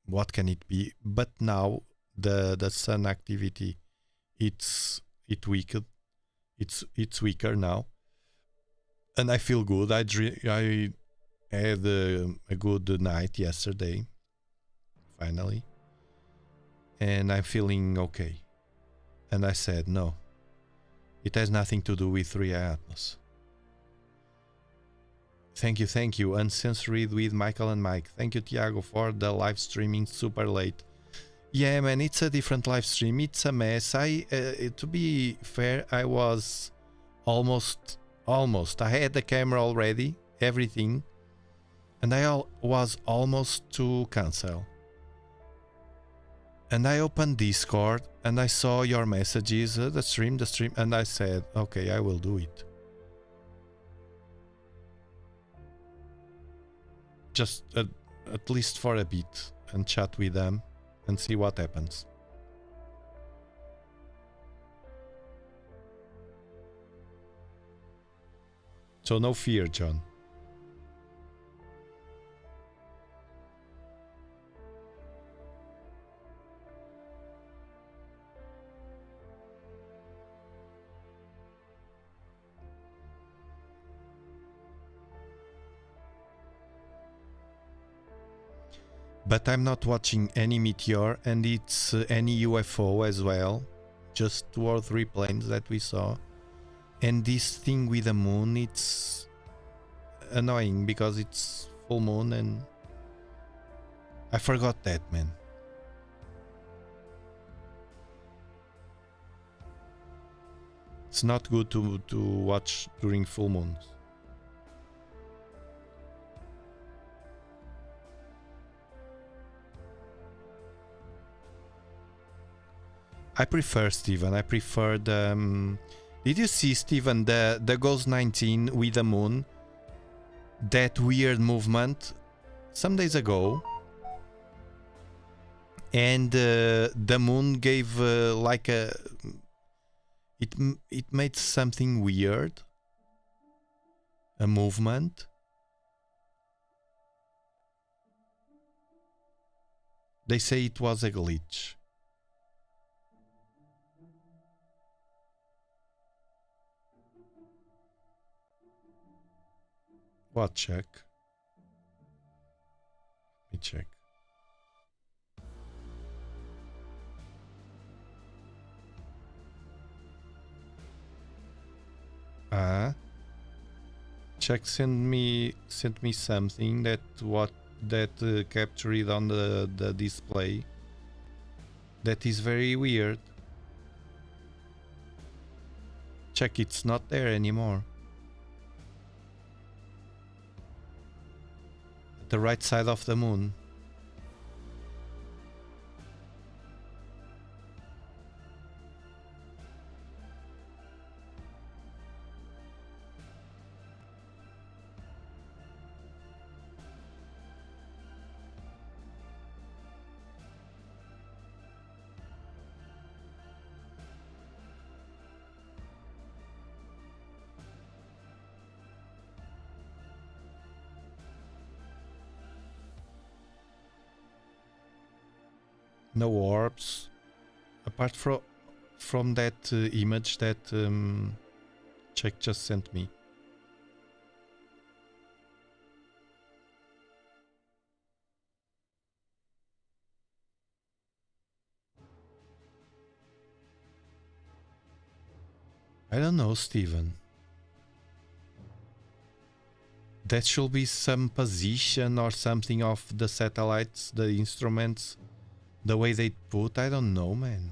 what can it be? But now the sun activity, it's weakened. It's weaker now, and I feel good. I had a good night yesterday, finally, and I'm feeling okay. And I said, no, it has nothing to do with 3i Atlas. Thank you, Uncensored with Michael and Mike. Thank you, Tiago, for the live streaming super late. Yeah, man, it's a different live stream. It's a mess. To be fair, I was almost. I had the camera already, everything, and I was almost to cancel. And I opened Discord and I saw your messages, the stream, and I said, okay, I will do it. Just at least for a bit, and chat with them and see what happens. So no fear, John. But I'm not watching any meteor, and it's any UFO as well. Just 2 or 3 planes that we saw. And this thing with the moon, it's annoying because it's full moon and I forgot that, man. It's not good to watch during full moons. I prefer, Steven, I prefer the... did you see, Steven, the Ghost 19 with the moon? That weird movement some days ago. And the moon gave like a... It made something weird. A movement. They say it was a glitch. What check? Let me check. Check sent me something that captured on the display. That is very weird. Check, it's not there anymore. The right side of the moon. No orbs, apart from that image that Check just sent me. I don't know, Steven. That should be some position or something of the satellites, the instruments. The way they put, I don't know, man.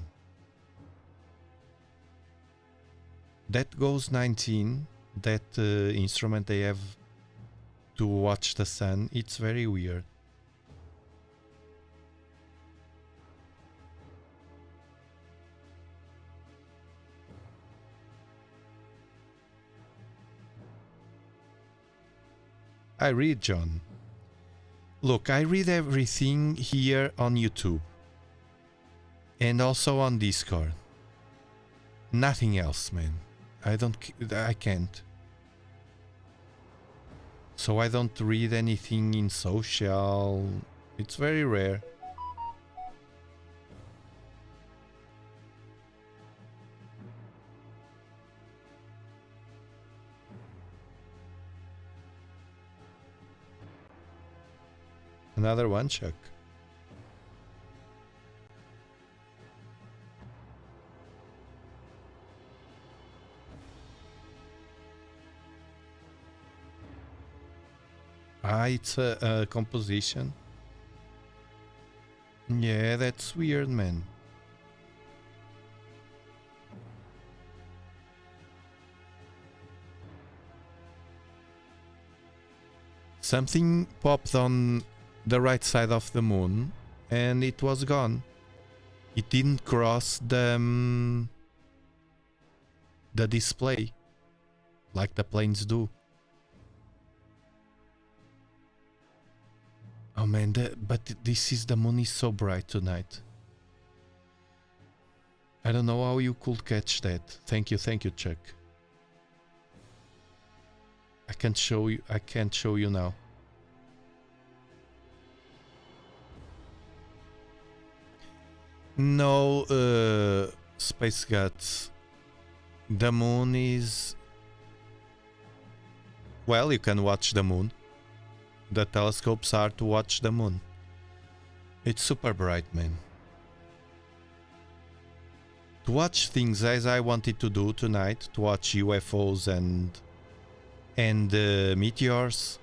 That goes 19, that instrument they have to watch the sun, it's very weird. I read, John. Look, I read everything here on YouTube. And also on Discord. Nothing else, man. I can't. So I don't read anything in social. It's very rare. Another one, Chuck. It's a composition. Yeah, that's weird, man. Something popped on the right side of the moon and it was gone. It didn't cross the display like the planes do. Oh man, but the moon is so bright tonight. I don't know how you could catch that. Thank you, Chuck. I can't show you now. No, Space Guts. The moon is... Well, you can watch the moon. The telescopes are to watch the moon. It's super bright, man. To watch things as I wanted to do tonight, to watch UFOs and meteors,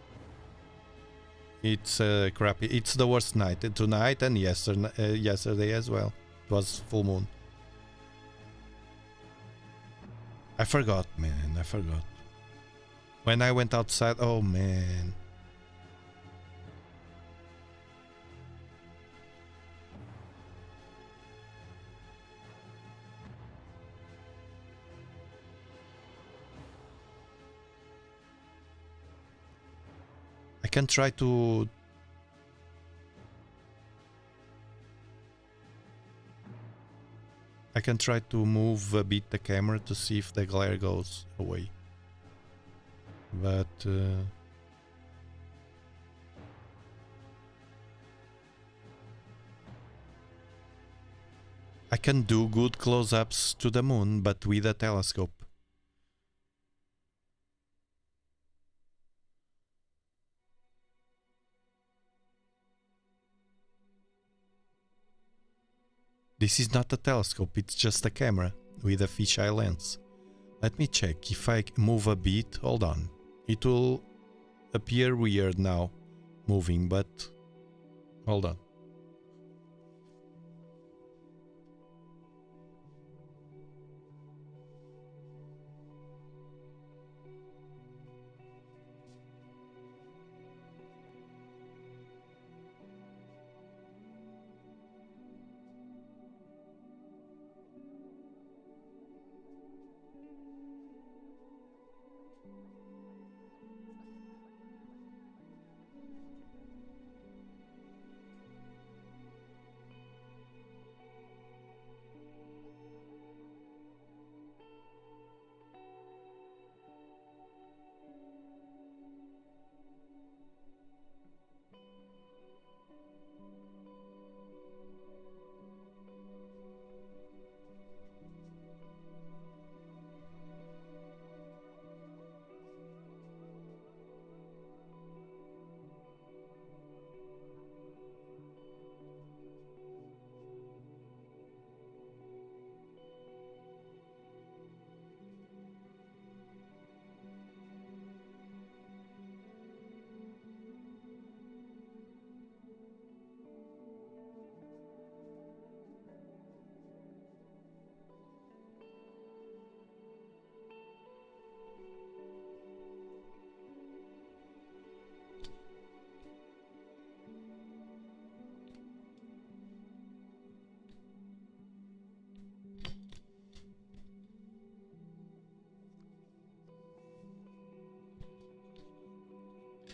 it's crappy. It's the worst night tonight and yesterday as well. It was full moon. I forgot, man. I forgot. When I went outside, oh man. I can try to... I can try to move a bit the camera to see if the glare goes away. But... I can do good close-ups to the moon, but with a telescope. This is not a telescope, it's just a camera with a fisheye lens. Let me check. If I move a bit, hold on. It will appear weird now, moving, but hold on.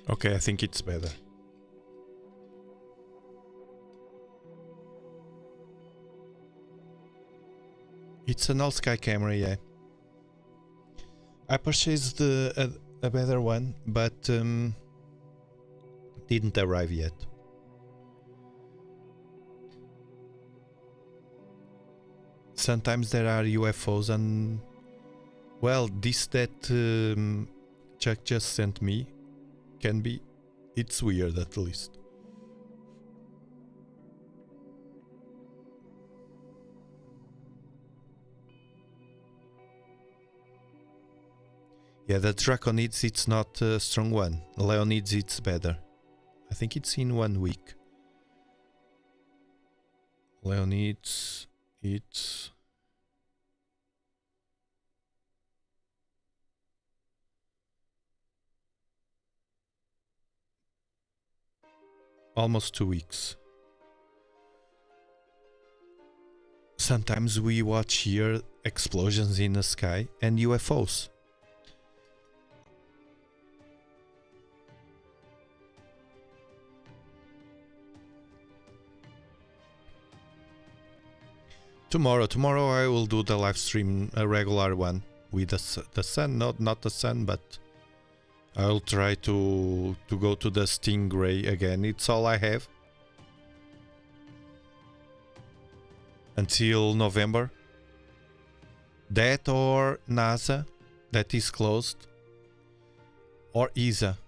Okay, I think it's better. It's an all-sky camera, yeah. I purchased a better one, but didn't arrive yet. Sometimes there are UFOs and... Well, this that Chuck just sent me can be... It's weird at least. Yeah, the Draconids, it's not a strong one. Leonids, it's better. I think it's in 1 week. Leonids, it's... almost 2 weeks. Sometimes we watch here explosions in the sky and UFOs. Tomorrow I will do the live stream, a regular one with the sun, not the sun, but I'll try to go to the Stingray again. It's all I have until November. That or NASA, that is closed, or ESA.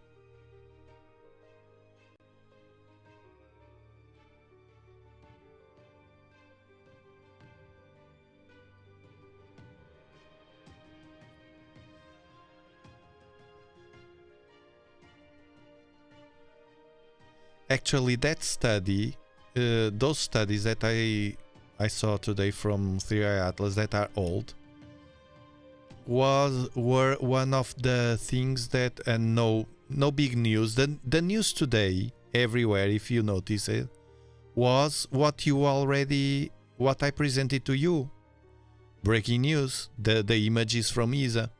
Actually, that study, those studies that I saw today from 3i Atlas that are old, were one of the things that, and no big news. The news today everywhere, if you notice it, was what I presented to you. Breaking news, the images from ESA.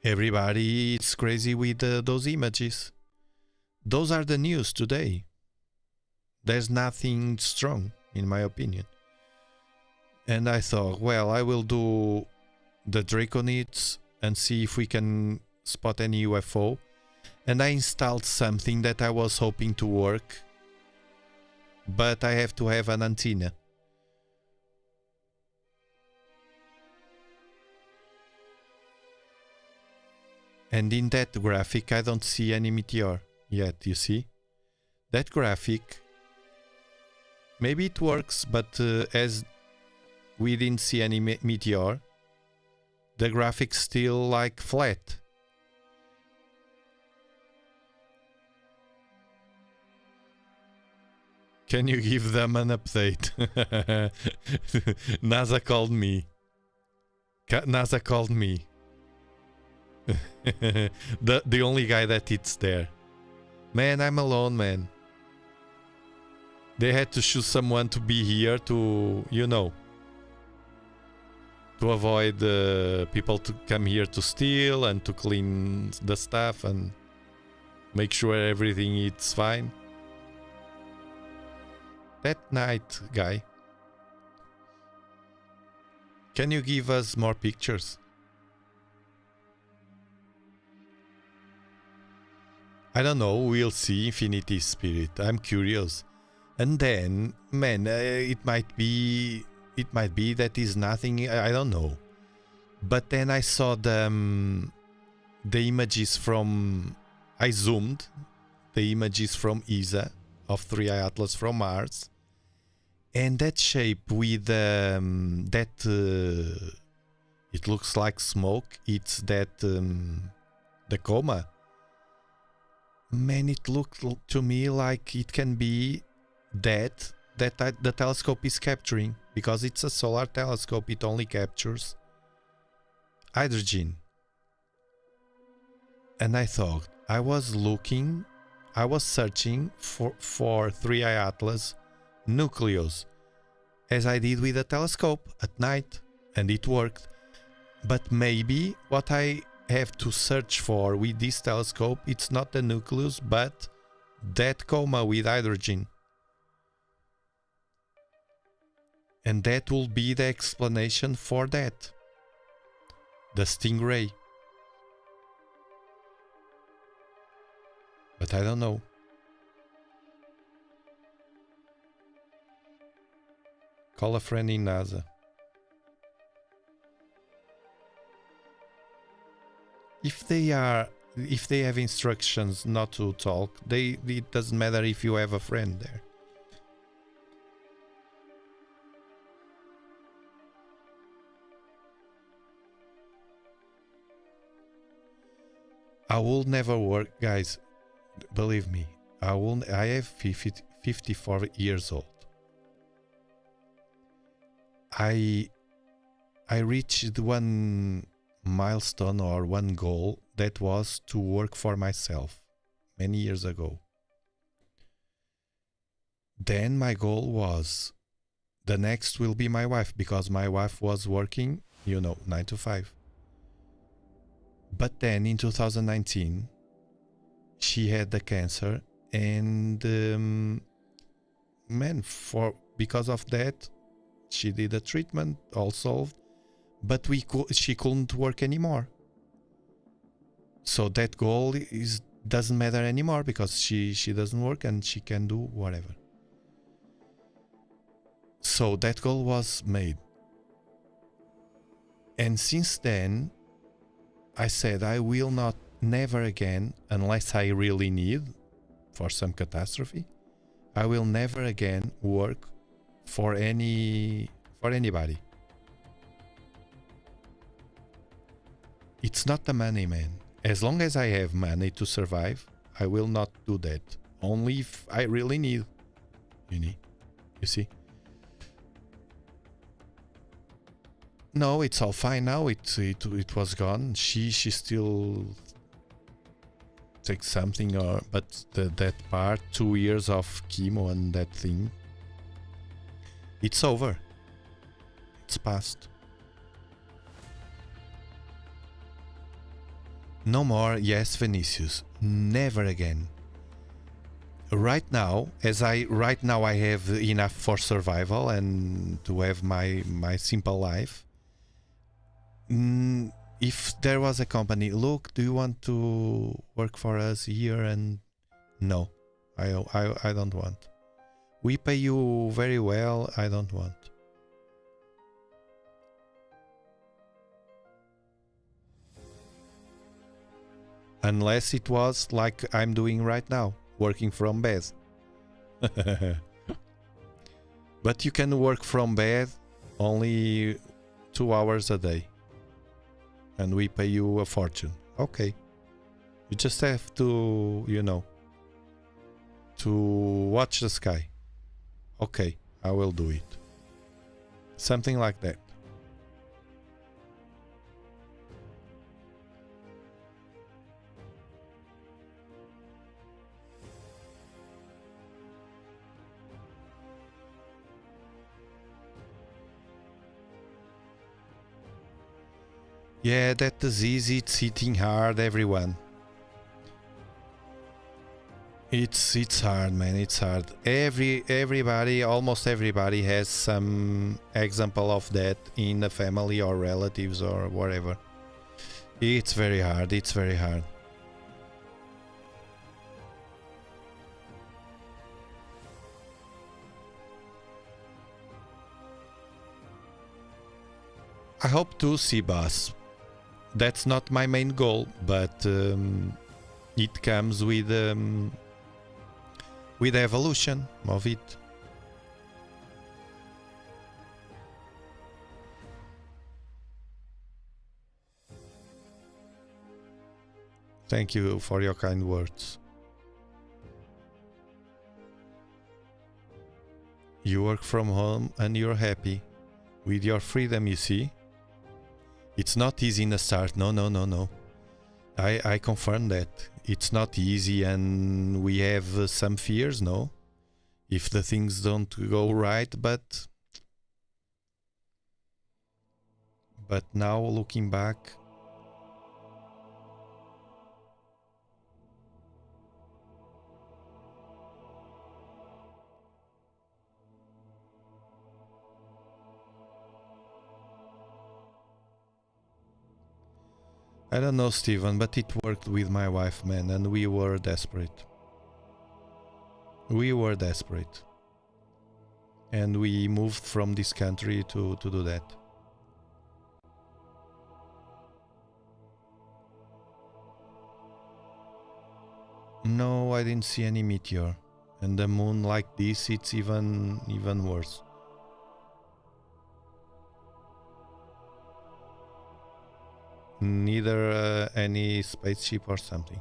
Everybody is crazy with those images. Those are the news today. There's nothing strong, in my opinion. And I thought, well, I will do the Draconids and see if we can spot any UFO. And I installed something that I was hoping to work, but I have to have an antenna. And in that graphic, I don't see any meteor yet, you see? That graphic, maybe it works, but as we didn't see any meteor, the graphic's still like flat. Can you give them an update? NASA called me. NASA called me. the only guy that it's there. Man, I'm alone, man. They had to choose someone to be here to, you know, to avoid people to come here to steal and to clean the stuff and make sure everything is fine. That night, guy. Can you give us more pictures? I don't know, we'll see, Infinity Spirit. I'm curious. And then, man, it might be that is nothing, I don't know. But then I saw the images from, I zoomed the images from ESA of 3i Atlas from Mars. And that shape with that, it looks like smoke, it's that, the coma. Man, it looked to me like it can be that the telescope is capturing, because it's a solar telescope, it only captures hydrogen. And I thought, I was searching for 3i Atlas nucleus, as I did with a telescope at night, and it worked. But maybe what I have to search for with this telescope, it's not the nucleus, but that coma with hydrogen. And that will be the explanation for that. The stingray. But I don't know. Call a friend in NASA. If they have instructions not to talk, it doesn't matter if you have a friend there. I will never work, guys. Believe me, I have 54 years old. I reached one milestone or one goal, that was to work for myself many years ago. Then my goal was, the next will be my wife, because my wife was working, you know, 9 to 5. But then in 2019, she had the cancer, and man, because of that, she did a treatment, all solved, but she couldn't work anymore. So that goal doesn't matter anymore, because she doesn't work and she can do whatever. So that goal was made. And since then, I said I will never again, unless I really need, for some catastrophe, I will never again work for anybody. It's not the money, man. As long as I have money to survive, I will not do that. Only if I really need. You see? No, it's all fine now. It was gone. She still takes something, but that part, 2 years of chemo and that thing, it's over. It's past. No more, yes, Vinicius. Never again. Right now I have enough for survival and to have my simple life. If there was a company, look, do you want to work for us here? And no, I don't want. We pay you very well. I don't want. Unless it was like I'm doing right now, working from bed. But you can work from bed only 2 hours a day. And we pay you a fortune. Okay. You just have to, you know, to watch the sky. Okay, I will do it. Something like that. Yeah, that disease, it's hitting hard everyone. It's hard, man. It's hard. Everybody, almost everybody has some example of that in the family or relatives or whatever. It's very hard. It's very hard. I hope to see boss. That's not my main goal, but it comes with evolution of it. Thank you for your kind words. You work from home and you're happy with your freedom, you see. It's not easy in the start. No. I confirm that. It's not easy and we have some fears, no? If the things don't go right, but now looking back, I don't know, Steven, but it worked with my wife, man, and we were desperate. We were desperate. And we moved from this country to do that. No, I didn't see any meteor. And the moon like this, it's even worse. Neither any spaceship or something.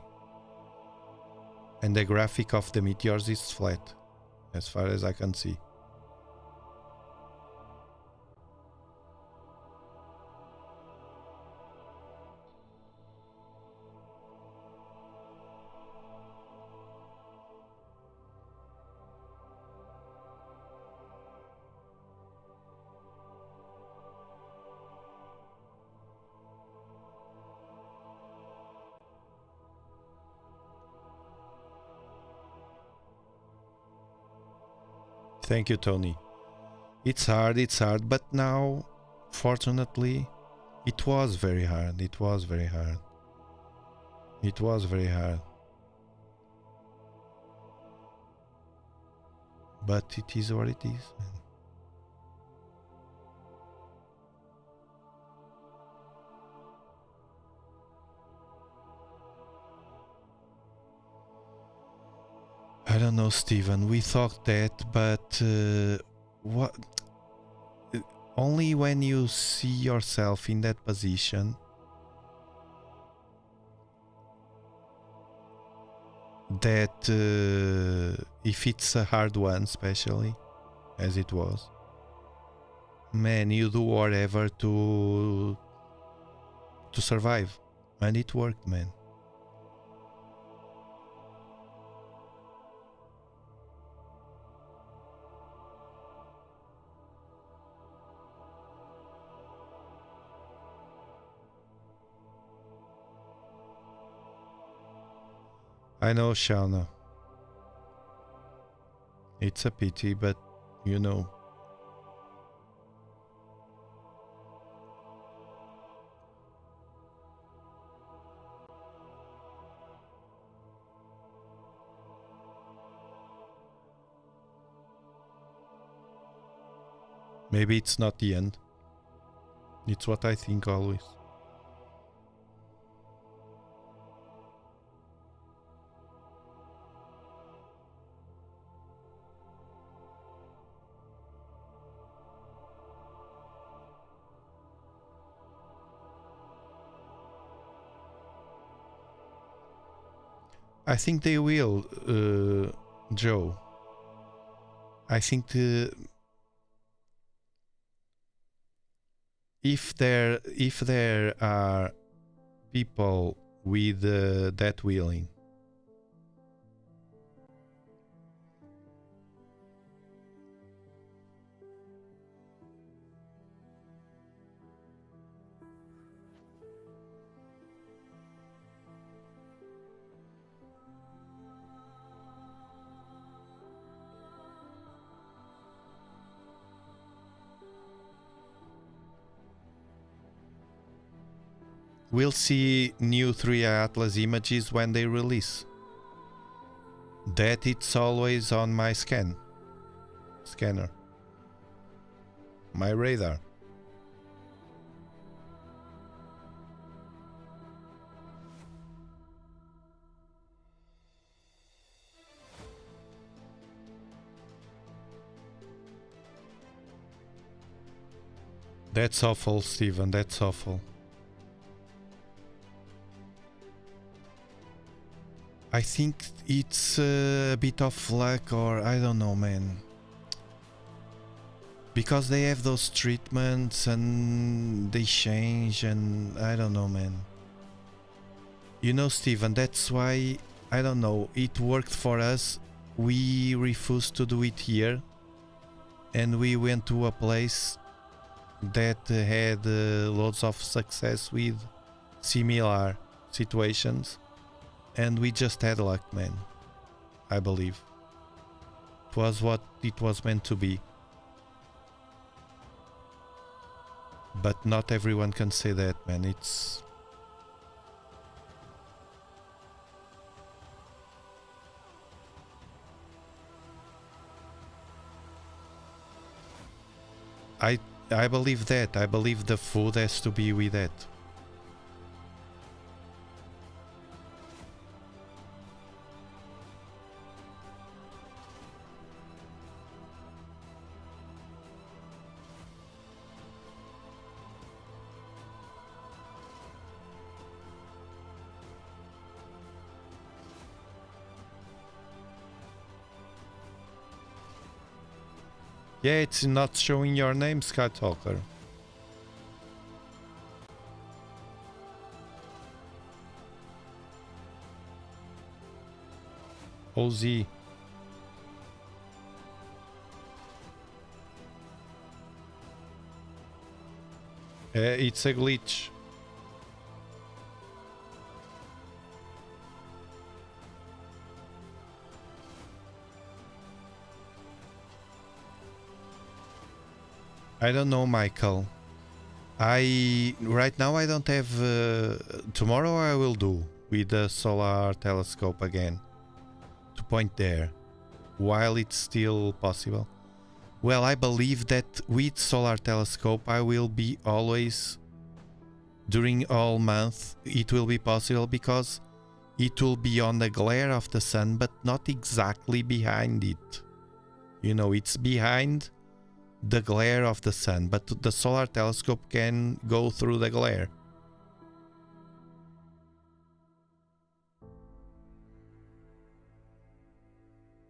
And the graphic of the meteors is flat, as far as I can see. Thank you, Tony. It's hard, but now, fortunately, it was very hard. It was very hard. But it is what it is. I don't know, Steven. We thought that, but what? Only when you see yourself in that position, that if it's a hard one, especially as it was, man, you do whatever to survive, and it worked, man. I know, Shauna. It's a pity, but you know. Maybe it's not the end. It's what I think always. I think they will, Joe. I think if there are people with that willing. We'll see new 3 Atlas images when they release. That it's always on my scanner. My radar. That's awful, Steven, that's awful. I think it's a bit of luck, or I don't know, man. Because they have those treatments and they change, and I don't know, man. You know, Steven, that's why, I don't know, it worked for us. We refused to do it here, and we went to a place that had loads of success with similar situations. And we just had luck, man. I believe. It was what it was meant to be. But not everyone can say that, man. It's... I believe that. I believe the food has to be with that. Yeah, it's not showing your name, Skytalker. OZ. It's a glitch. I don't know, Michael. Right now I don't have... tomorrow I will do with the solar telescope again. To point there. While it's still possible. Well, I believe that with solar telescope I will be always... During all month it will be possible because it will be on the glare of the sun, but not exactly behind it. You know, it's behind the glare of the sun, but the solar telescope can go through the glare.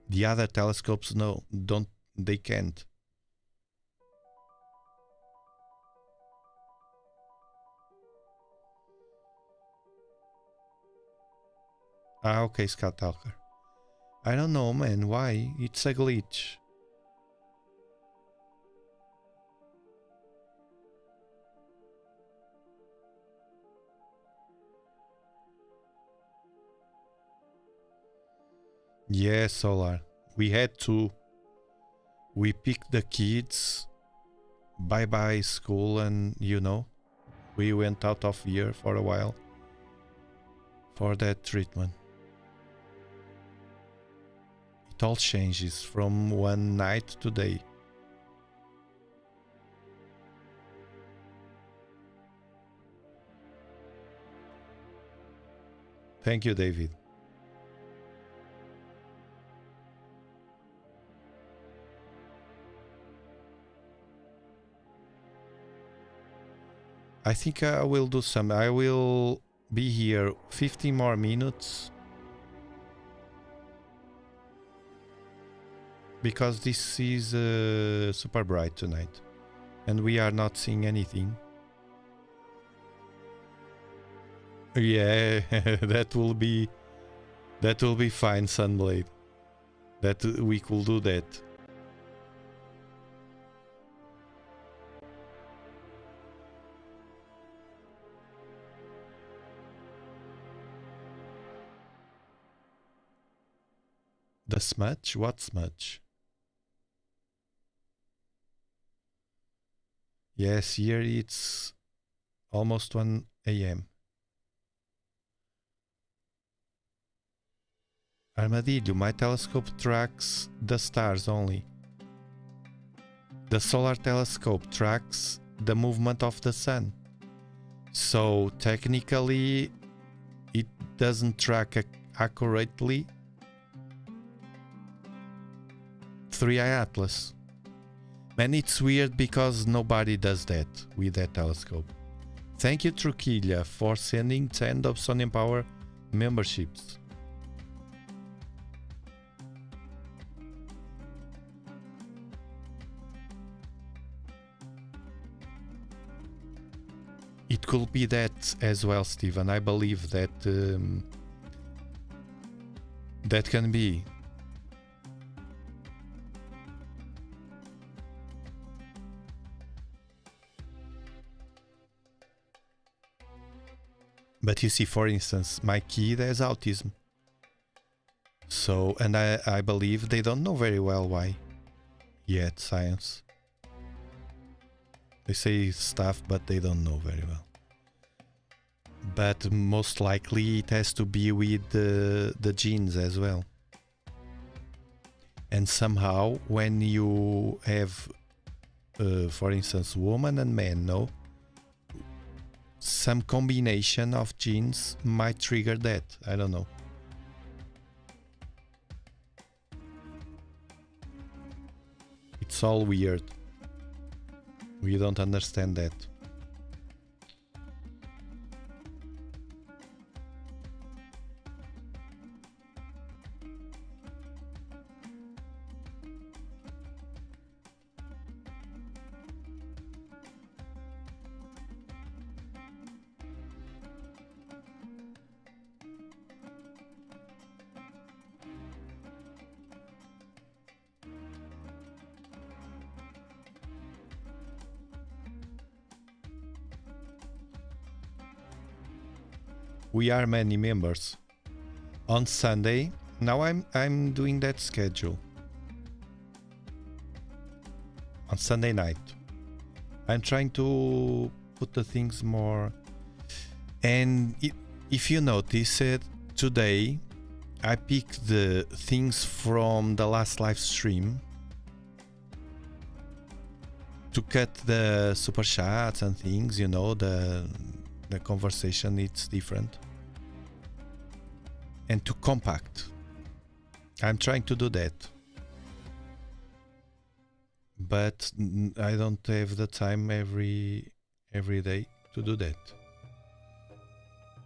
The other telescopes, no, they can't. Ah, okay, Scott Talker. I don't know, man, why? It's a glitch. Yeah, Solar. We had to. We picked the kids. Bye-bye school, and you know, we went out of here for a while. For that treatment. It all changes from one night to day. Thank you, David. I think I will do some. I will be here 15 more minutes because this is super bright tonight and we are not seeing anything. Yeah, that will be fine, Sunblade. That we could do that. The smudge? What smudge? Yes, here it's almost 1 a.m. Armadillo, my telescope tracks the stars only. The solar telescope tracks the movement of the sun. So technically it doesn't track accurately 3i Atlas. Man, it's weird because nobody does that with that telescope. Thank you, Truquilla, for sending 10 Dobsonian Power memberships. It could be that as well, Steven. I believe that that can be. But you see, for instance, my kid has autism. So, and I believe they don't know very well why yet, science. They say stuff, but they don't know very well. But most likely it has to be with the genes as well. And somehow when you have, for instance, woman and man, no? Some combination of genes might trigger that. I don't know. It's all weird. We don't understand that. We are many members. On Sunday, now I'm doing that schedule. On Sunday night. I'm trying to put the things more. And if you notice it, today I picked the things from the last live stream to cut the super chats and things, you know, the conversation, it's different. And to compact. I'm trying to do that. But I don't have the time every day to do that.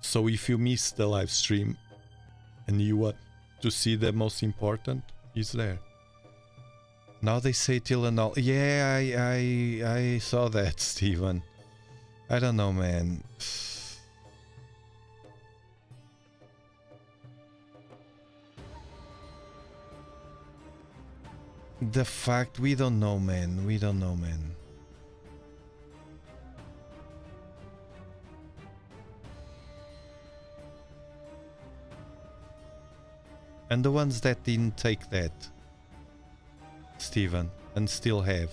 So if you miss the live stream and you want to see the most important, it's there. Now they say Tylenol. Yeah, I saw that, Steven. I don't know, man. The fact, we don't know, man. We don't know, man. And the ones that didn't take that, Steven, and still have.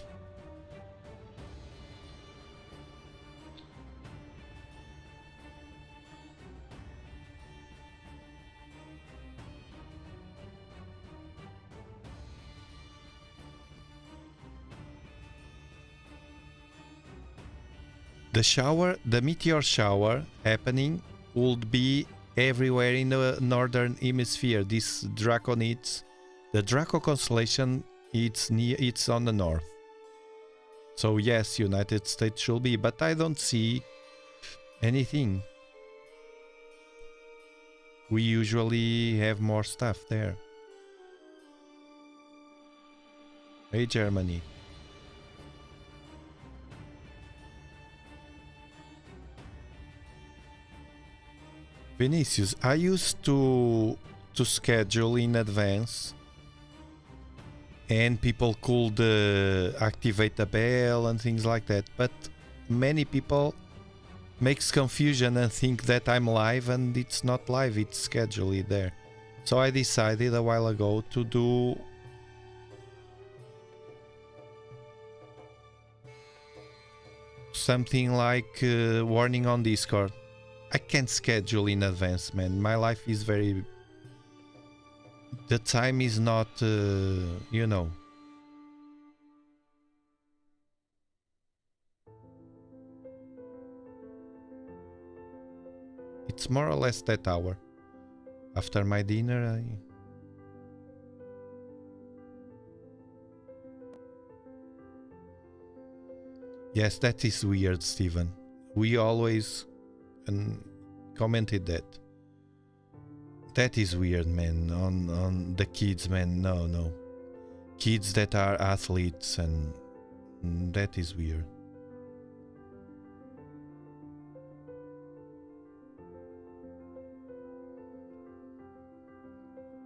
The shower, the meteor shower happening would be everywhere in the northern hemisphere. This Draconids, the Draco constellation, it's on the north. So yes, United States should be, but I don't see anything. We usually have more stuff there. Hey, Germany. Vinicius, I used to schedule in advance, and people could activate the bell and things like that. But many people makes confusion and think that I'm live, and it's not live, it's scheduled there. So I decided a while ago to do something like warning on Discord. I can't schedule in advance, man. My life is very... The time is not, you know. It's more or less that hour. After my dinner, Yes, that is weird, Steven. We always commented that. That is weird, man. On the kids, man. No. Kids that are athletes, and that is weird.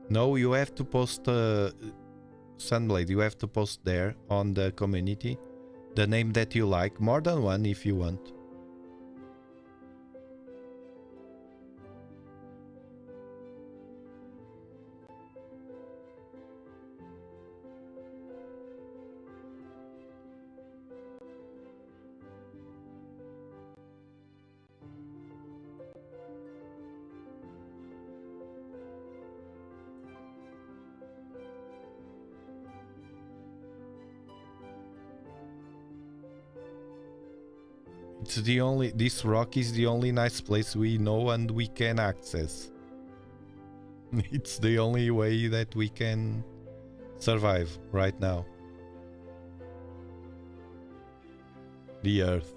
No, you have to post Sunblade. You have to post there on the community the name that you like, more than one if you want. It's the only... This rock is the only nice place we know and we can access. It's the only way that we can survive right now. The Earth.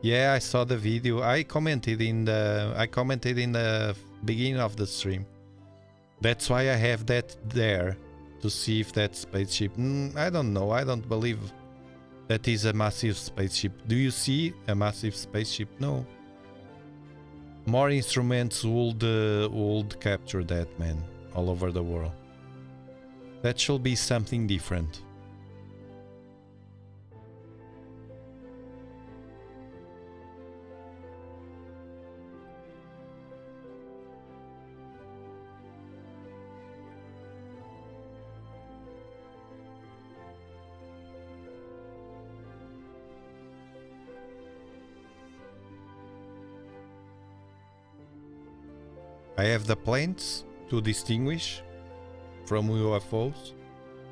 Yeah, I saw the video. I commented in the beginning of the stream. That's why I have that there, to see if that spaceship... I don't know, I don't believe that is a massive spaceship. Do you see a massive spaceship? No. More instruments would capture that, man, all over the world. That should be something different. I have the planes to distinguish from UFOs,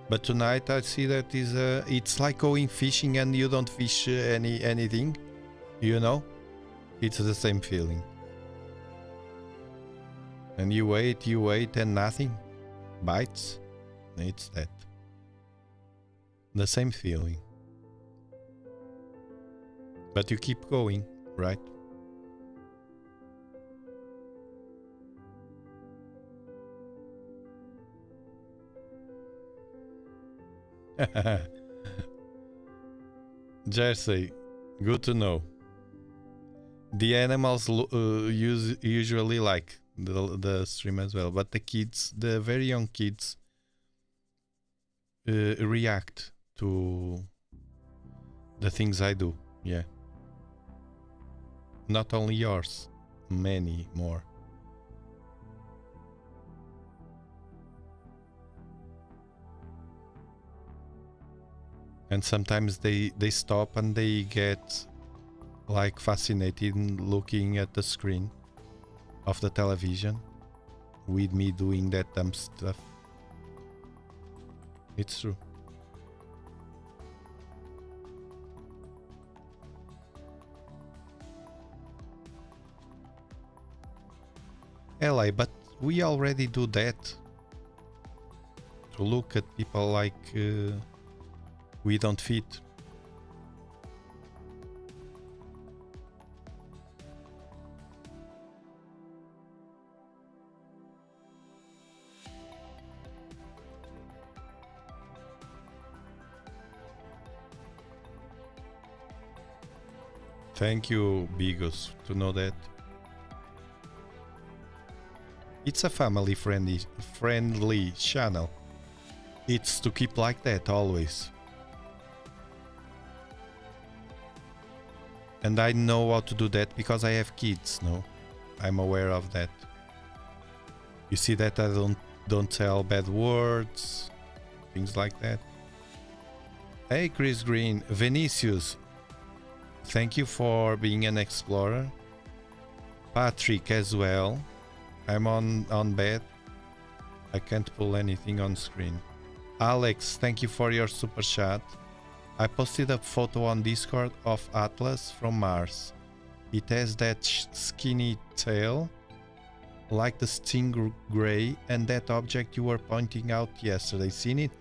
but tonight I see that it's like going fishing and you don't fish anything, you know? It's the same feeling. And you wait and nothing bites. It's that. The same feeling. But you keep going, right? Jersey, good to know. The animals usually like the stream as well, but the kids, the very young kids, react to the things I do. Yeah. Not only yours, many more. And sometimes they stop and they get like fascinated looking at the screen of the television with me doing that dumb stuff. It's true. LA, but we already do that. To look at people like we don't fit. Thank you, Bigos, to know that. It's a family-friendly channel. It's to keep like that always. And I know how to do that because I have kids, no? I'm aware of that. You see that I don't tell bad words, things like that. Hey, Chris Green, Vinicius, thank you for being an explorer. Patrick as well. I'm on bed. I can't pull anything on screen. Alex, thank you for your super chat. I posted a photo on Discord of Atlas from Mars. It has that skinny tail, like the stingray, and that object you were pointing out yesterday. Seen it?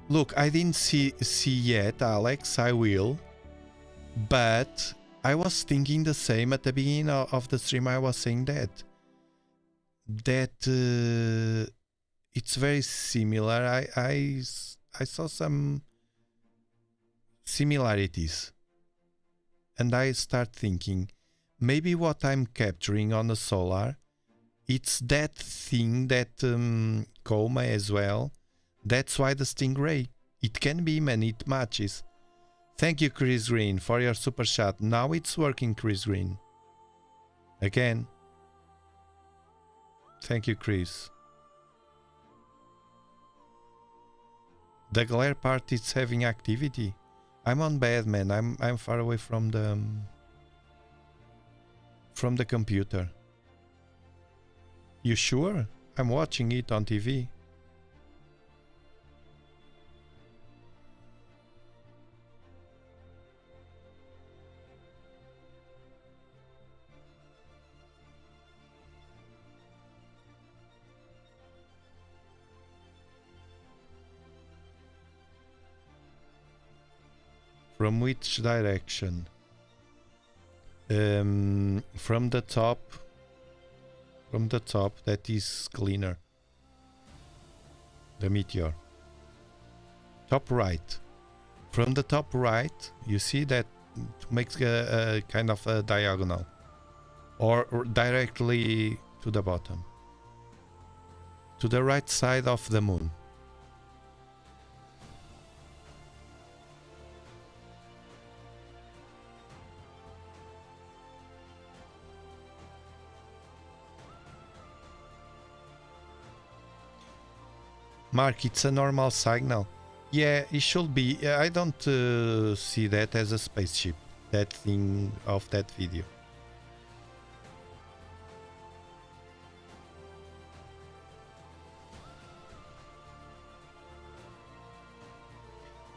Look, I didn't see yet, Alex. I will. But I was thinking the same at the beginning of the stream. I was saying that it's very similar. I saw some similarities, and I start thinking maybe what I'm capturing on the solar, it's that thing, that coma as well. That's why the stingray, it can be, man, it matches. Thank you, Chris Green, for your super chat. Now it's working, Chris Green. Again. Thank you, Chris. The glare part is having activity. I'm on bed, man. I'm far away from the computer. You sure? I'm watching it on TV. From which direction? From the top. From the top, that is cleaner. The meteor. Top right. From the top right, you see that makes a kind of a diagonal. Or directly to the bottom. To the right side of the moon. Mark, it's a normal signal. Yeah, it should be. I don't see that as a spaceship, that thing of that video.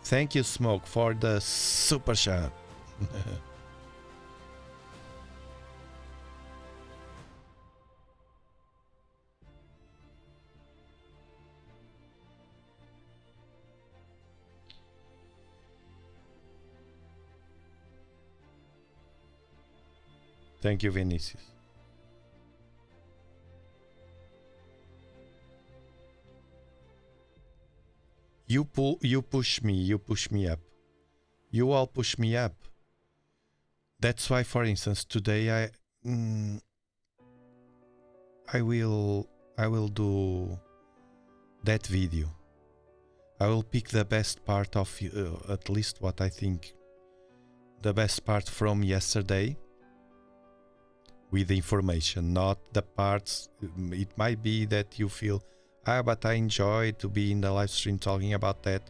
Thank you, Smoke, for the super chat. Thank you, Vinicius. You push me up. You all push me up. That's why, for instance, today I will do that video. I will pick the best part of at least what I think the best part from yesterday. With the information, not the parts. It might be that you feel, but I enjoy to be in the live stream talking about that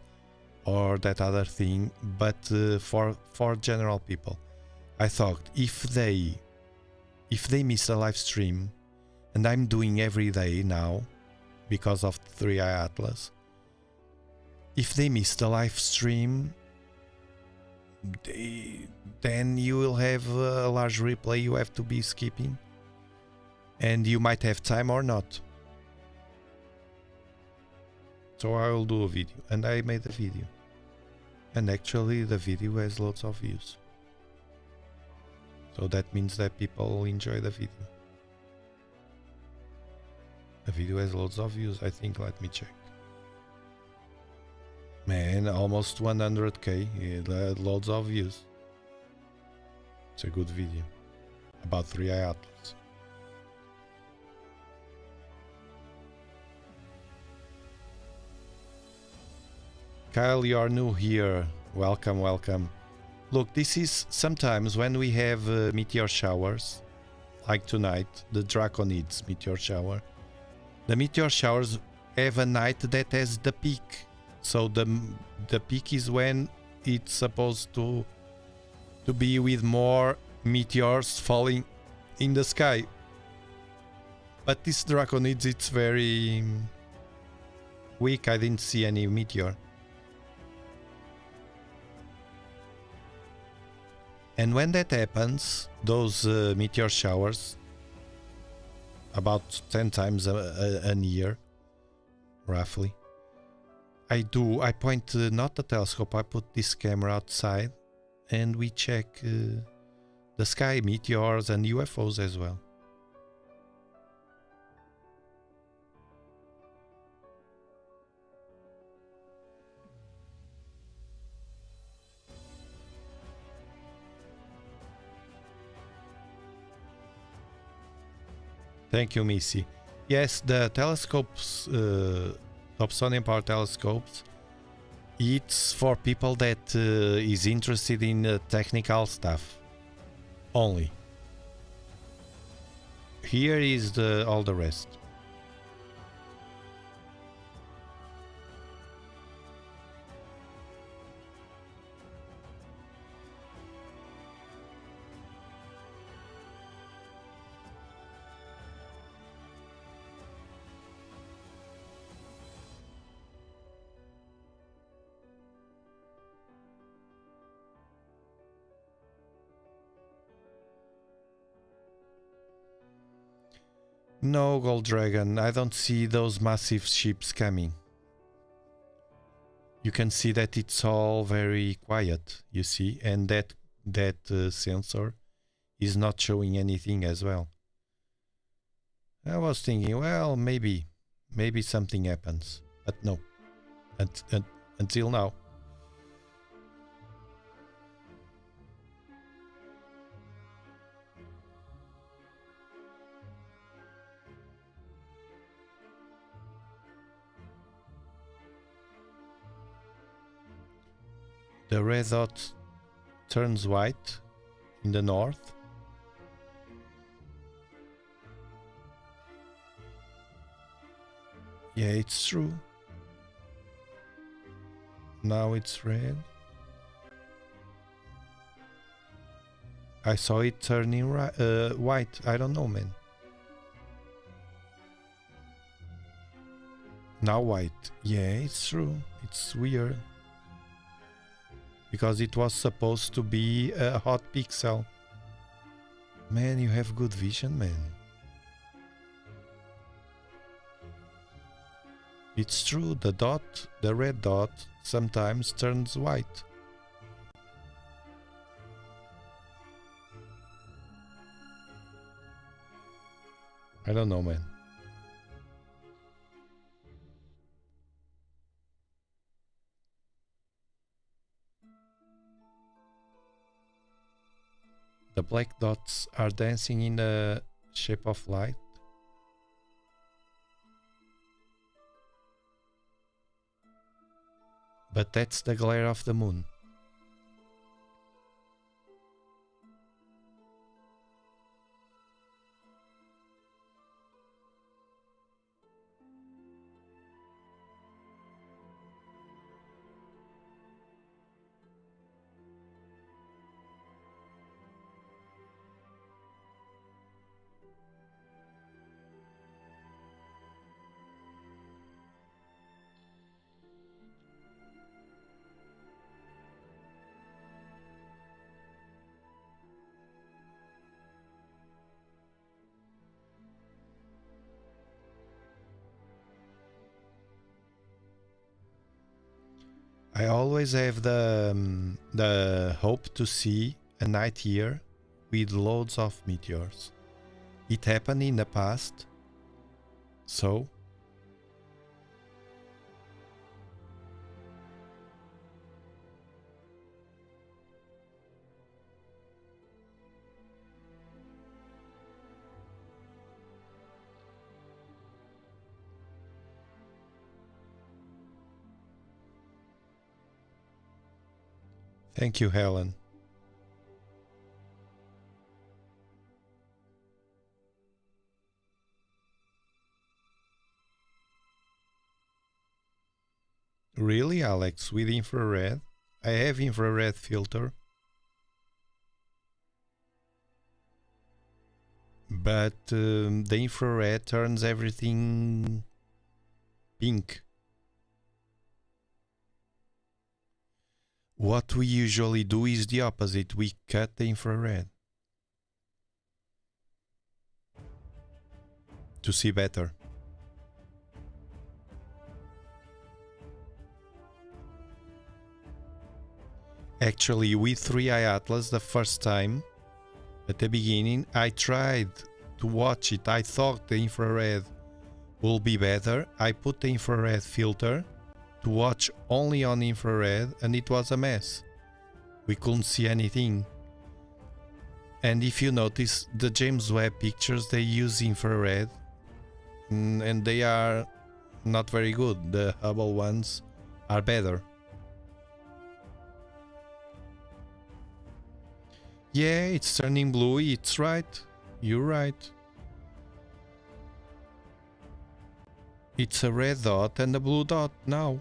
or that other thing. But for general people, I thought if they miss a live stream, and I'm doing every day now because of 3i Atlas, if they miss the live stream, then you will have a large replay you have to be skipping, and you might have time or not. So I will do a video, and I made a video, and actually the video has lots of views, so that means that people enjoy the video. The video has lots of views, I think. Let me check. Man, almost 100k, loads of views. It's a good video about 3i Atlas. Kyle, you are new here. Welcome, welcome. Look, this is sometimes when we have meteor showers, like tonight, the Draconids Meteor shower. The meteor showers have a night that has the peak. So the peak is when it's supposed to be with more meteors falling in the sky. But this Draconids, it's very weak. I didn't see any meteor. And when that happens, those meteor showers, about 10 times a year, roughly, I point not the telescope, I put this camera outside and we check the sky, meteors and UFOs as well. Thank you, Missy. Yes, the telescopes, Dobsonian power telescopes, it's for people that is interested in technical stuff only. Here is all the rest. No, Gold Dragon, I don't see those massive ships coming. You can see that it's all very quiet, you see, and that sensor is not showing anything as well. I was thinking, well, maybe something happens, but no, until now. The red dot turns white in the north. Yeah, it's true. Now it's red. I saw it turning white. I don't know, man. Now white. Yeah, it's true. It's weird. Because it was supposed to be a hot pixel. Man, you have good vision, man. It's true, the red dot, sometimes turns white. I don't know, man. The black dots are dancing in the shape of light. But that's the glare of the moon. I always have the hope to see a night here with loads of meteors. It happened in the past, so Thank you, Helen. Really, Alex, with infrared? I have infrared filter. But the infrared turns everything pink. What we usually do is the opposite. We cut the infrared to see better. Actually, with 3i Atlas, the first time, at the beginning, I tried to watch it. I thought the infrared will be better. I put the infrared filter to watch only on infrared, and it was a mess. We couldn't see anything. And if you notice, the James Webb pictures, they use infrared, and they are not very good. The Hubble ones are better. Yeah, it's turning blue, it's right. You're right. It's a red dot and a blue dot now.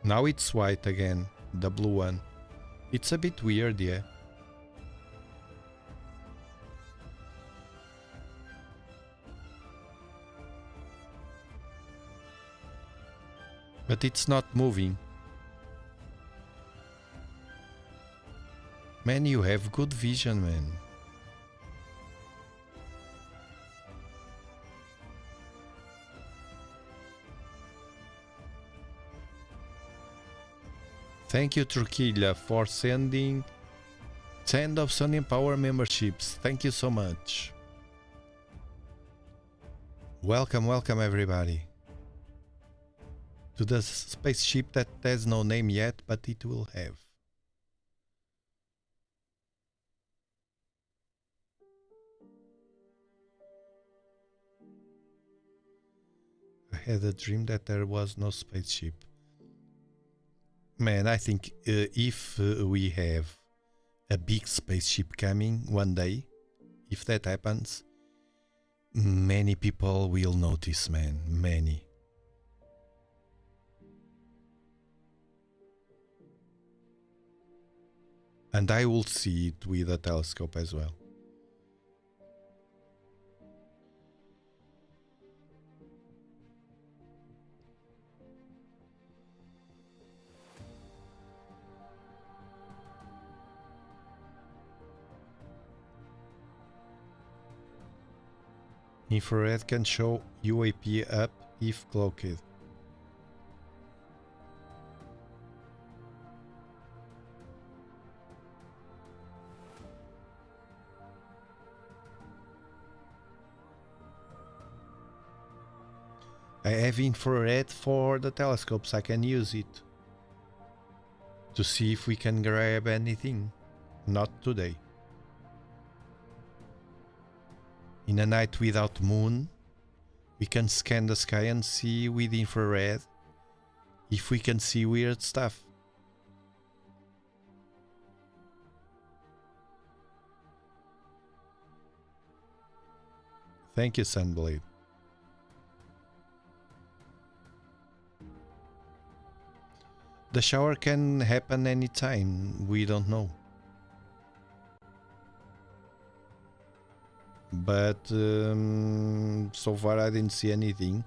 Now it's white again, the blue one. It's a bit weird, yeah. But it's not moving. Man, you have good vision, man. Thank you, Trukilla, for sending 10 Dobsonian Power memberships. Thank you so much. Welcome, welcome everybody to the spaceship that has no name yet, but it will have. I had a dream that there was no spaceship. Man, I think if we have a big spaceship coming one day, if that happens, many people will notice, man, many. And I will see it with a telescope as well. Infrared can show UAP up if cloaked. I have infrared for the telescopes. I can use it to see if we can grab anything. Not today. In a night without moon, we can scan the sky and see with infrared if we can see weird stuff. Thank you, Sunblade. The shower can happen anytime, we don't know. But so far I didn't see anything.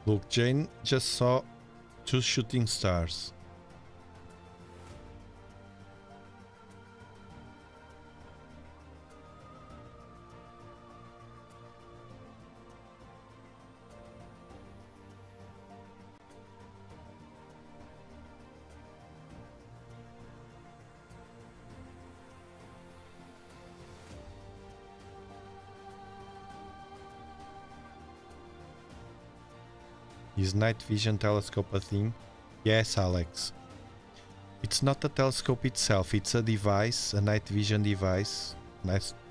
Look, Jane just saw 2 shooting stars. Is night vision telescope a thing? Yes, Alex. It's not a telescope itself, it's a device, a night vision device,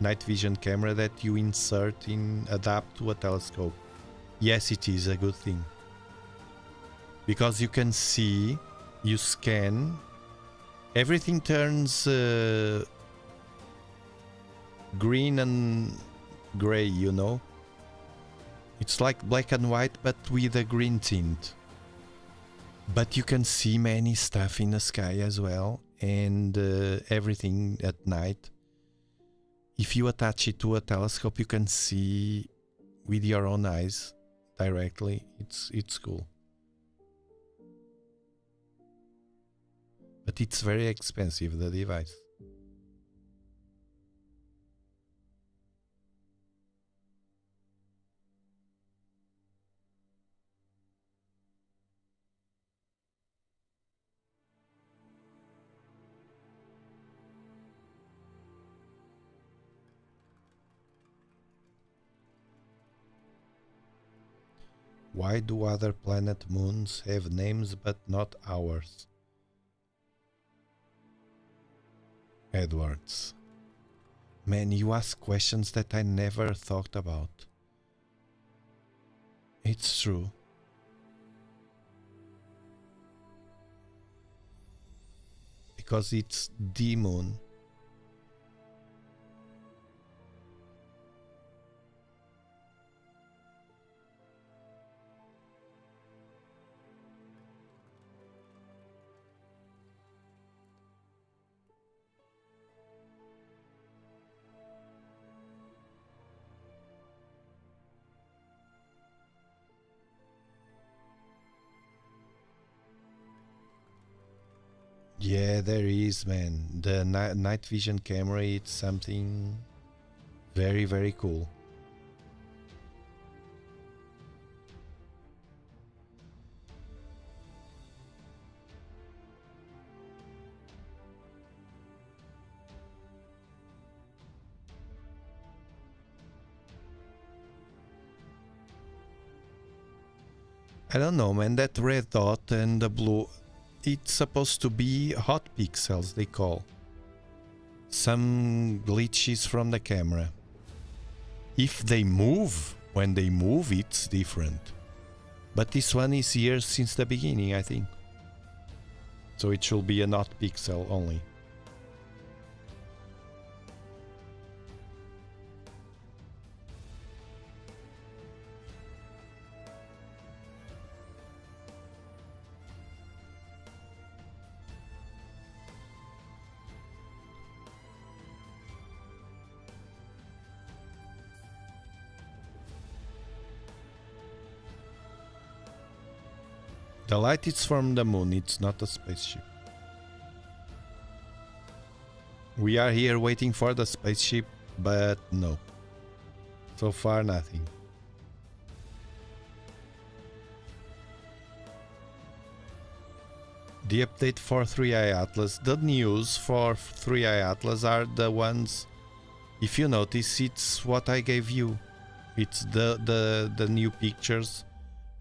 night vision camera that you insert in, adapt to a telescope. Yes, it is a good thing. Because you can see, you scan, everything turns green and gray, you know? It's like black and white, but with a green tint. But you can see many stuff in the sky as well, and everything at night. If you attach it to a telescope, you can see with your own eyes directly. It's cool. But it's very expensive, the device. Why do other planet moons have names but not ours? Edwards. Man, you ask questions that I never thought about. It's true. Because it's the moon. Yeah, there is, man. The night vision camera, it's something very, very cool. I don't know, man, that red dot and the blue, it's supposed to be hot pixels, they call. Some glitches from the camera. If they move, when they move, it's different. But this one is here since the beginning, I think. So it should be a hot pixel only. The light is from the moon, it's not a spaceship. We are here waiting for the spaceship, but no. So far, nothing. The update for 3i Atlas, the news for 3i Atlas are the ones, if you notice, it's what I gave you. It's the new pictures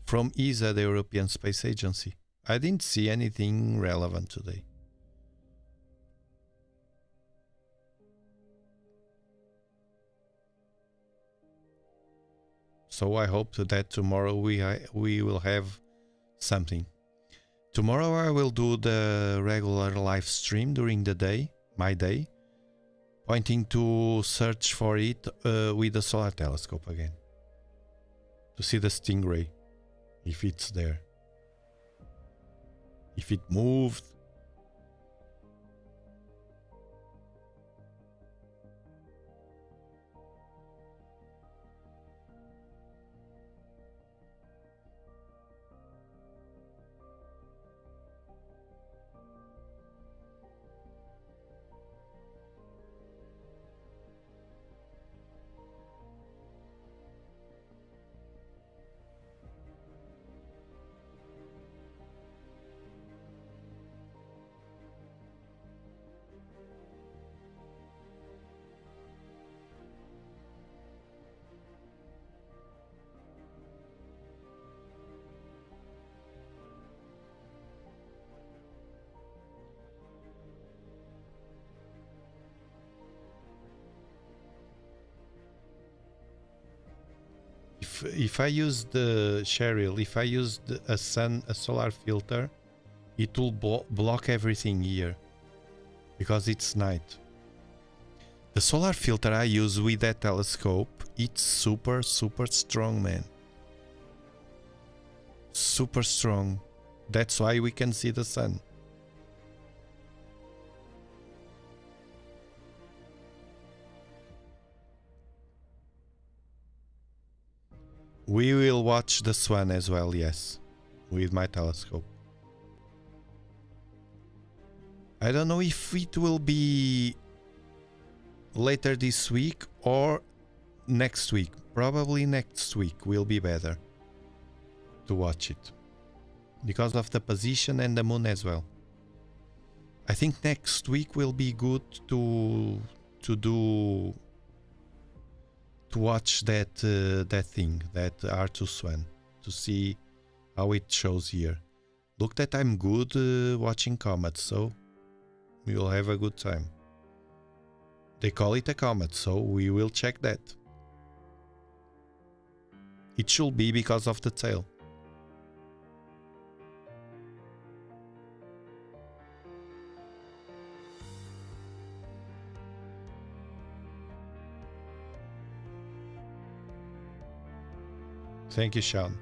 from ESA, the European Space Agency. I didn't see anything relevant today. So I hope that tomorrow we will have something. Tomorrow I will do the regular live stream during the day, my day, pointing to search for it with the solar telescope again. To see the stingray. If it's there. If it moved. if I use the Cheryl, if I use a solar filter, it will block everything here because it's night. The solar filter I use with that telescope, it's super strong, man. Super strong. That's why we can see the sun. We will watch the swan as well, yes, with my telescope. I don't know if it will be later this week or next week. Probably next week will be better to watch it because of the position and the moon as well. I think next week will be good to watch that thing, that R2 Swan, to see how it shows here. Look that I'm good watching comets, so we'll have a good time. They call it a comet, so we will check that. It should be because of the tail. Thank you, Sean.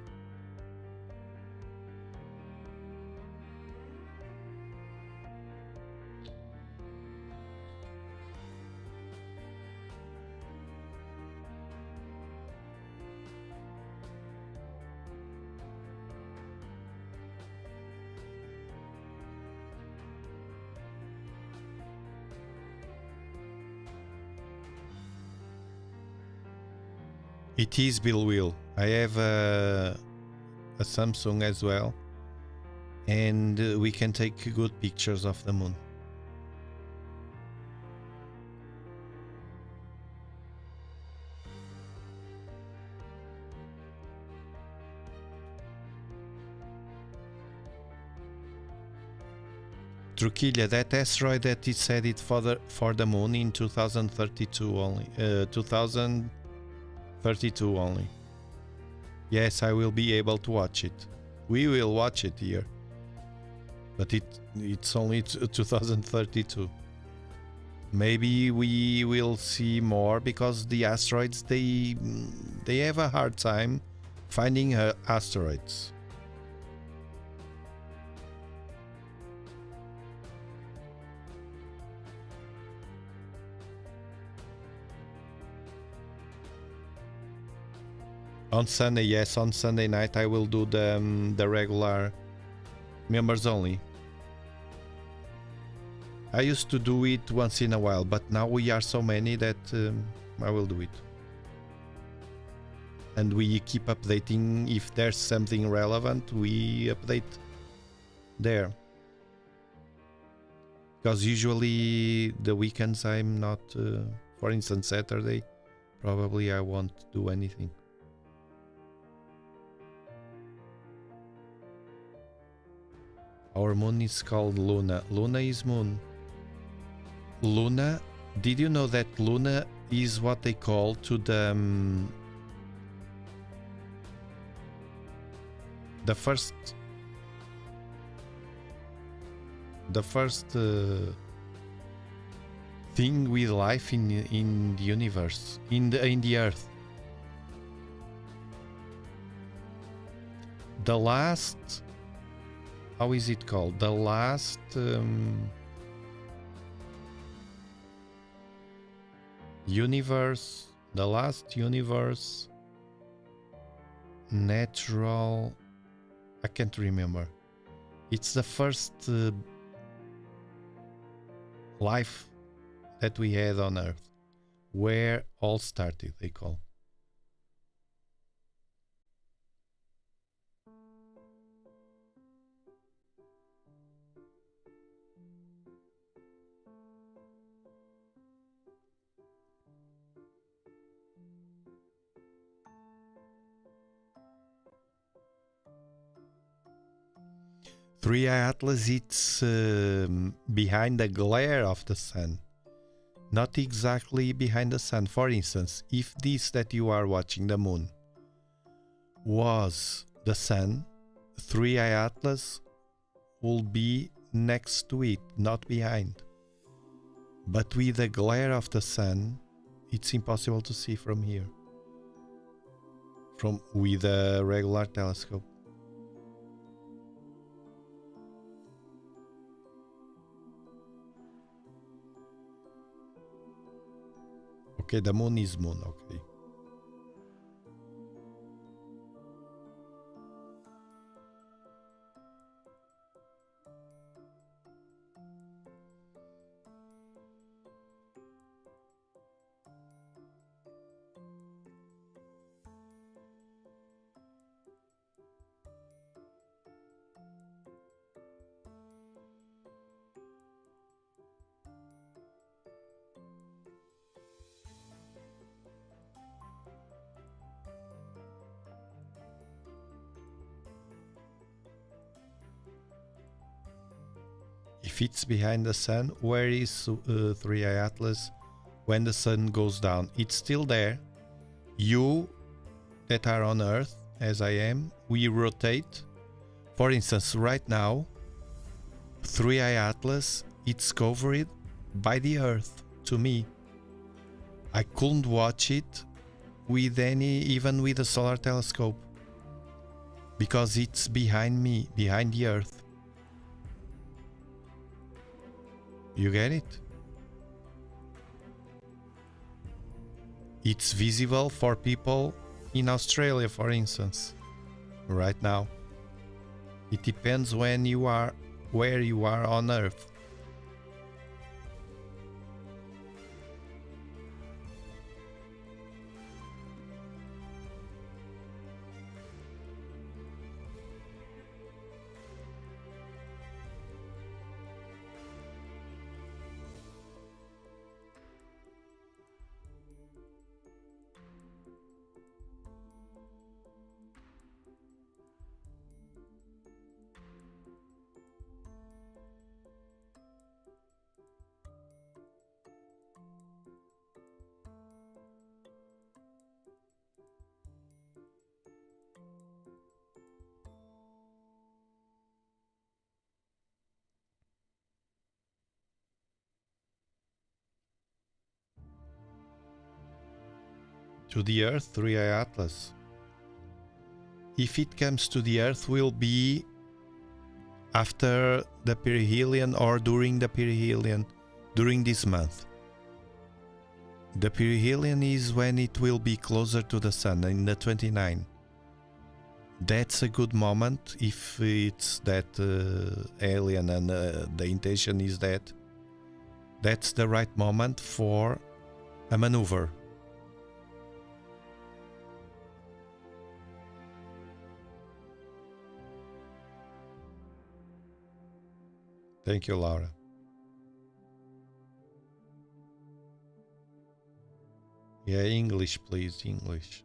It is Bill Will. I have a Samsung as well, and we can take good pictures of the moon. Truquilla, that asteroid that is headed for the moon in 2032 only. 2032 only. Yes, I will be able to watch it. We will watch it here. But it's only 2032. Maybe we will see more because the asteroids, they have a hard time finding asteroids. On Sunday, yes, on Sunday night I will do the regular members only. I used to do it once in a while, but now we are so many that I will do it. And we keep updating. If there's something relevant, we update there. Because usually the weekends I'm not, for instance Saturday, probably I won't do anything. Our moon is called Luna. Luna is moon. Luna, did you know that Luna is what they call to the first thing with life in the universe, in the earth. The last, how is it called? The last universe, natural, I can't remember. It's the first life that we had on Earth, where all started, they call. Three Atlas, it's behind the glare of the sun, not exactly behind the sun. For instance, if this that you are watching, the moon, was the Sun, 3i Atlas will be next to it, not behind. But with the glare of the Sun, it's impossible to see from here, with a regular telescope. Okay, the Moon is Moon, okay. If it's behind the Sun, where is 3i Atlas when the Sun goes down? It's still there. You that are on Earth, as I am, we rotate. For instance, right now, 3i Atlas, it's covered by the Earth to me. I couldn't watch it with even with a solar telescope, because it's behind me, behind the Earth. You get it? It's visible for people in Australia, for instance, right now. It depends where you are on Earth. To the Earth, 3i Atlas. If it comes to the Earth, will be after the perihelion or during the perihelion, during this month. The perihelion is when it will be closer to the Sun, in the 29. That's a good moment if it's that alien and the intention is that. That's the right moment for a maneuver. Thank you, Laura. Yeah, English, please, English.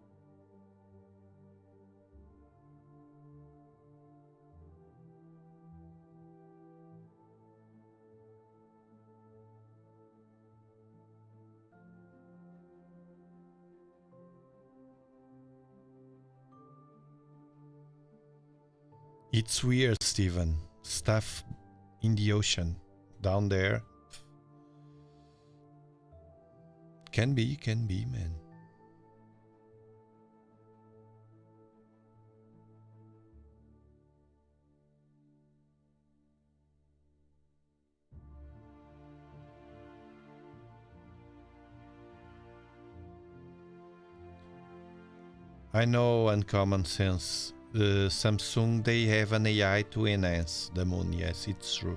It's weird, Stephen. Stuff in the ocean down there. Can be, man. I know, Uncommon Sense. Samsung, they have an AI to enhance the moon. Yes, it's true.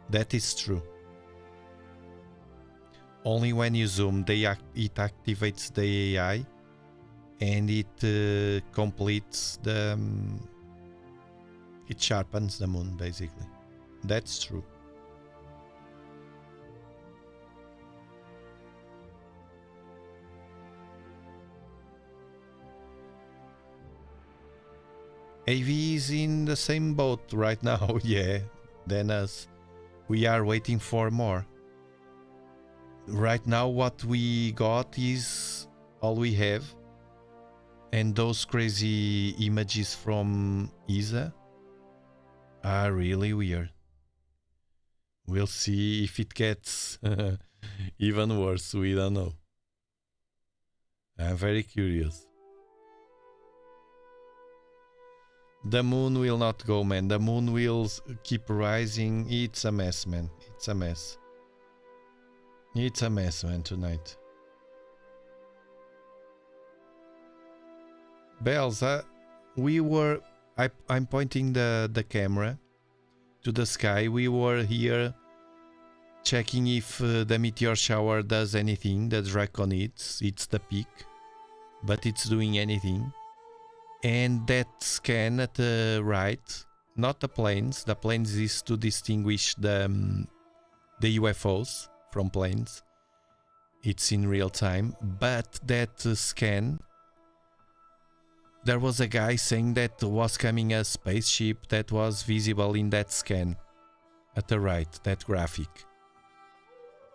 That is true. Only when you zoom, it activates the AI and it completes the... it sharpens the moon, basically. That's true. AV is in the same boat right now, yeah, than us. We are waiting for more. Right now what we got is all we have. And those crazy images from ESA are really weird. We'll see if it gets even worse. We don't know. I'm very curious. The moon will not go, man. The moon will keep rising. It's a mess, man. It's a mess. It's a mess, man, tonight. Bells, I'm pointing the camera to the sky. We were here checking if the meteor shower does anything. The Draconids, it's the peak, but it's doing anything. And that scan at the right, not the planes. The planes is to distinguish the UFOs from planes. It's in real time, but that scan, there was a guy saying that was coming a spaceship that was visible in that scan at the right, that graphic,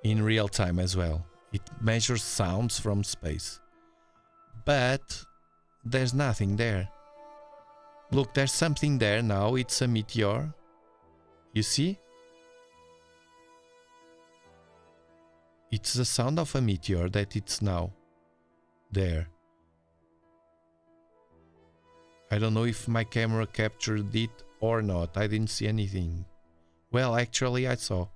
in real time as well. It measures sounds from space, but there's nothing there. Look, there's something there now. It's a meteor. You see? It's the sound of a meteor that it's now there. I don't know if my camera captured it or not. I didn't see anything. Well, actually I saw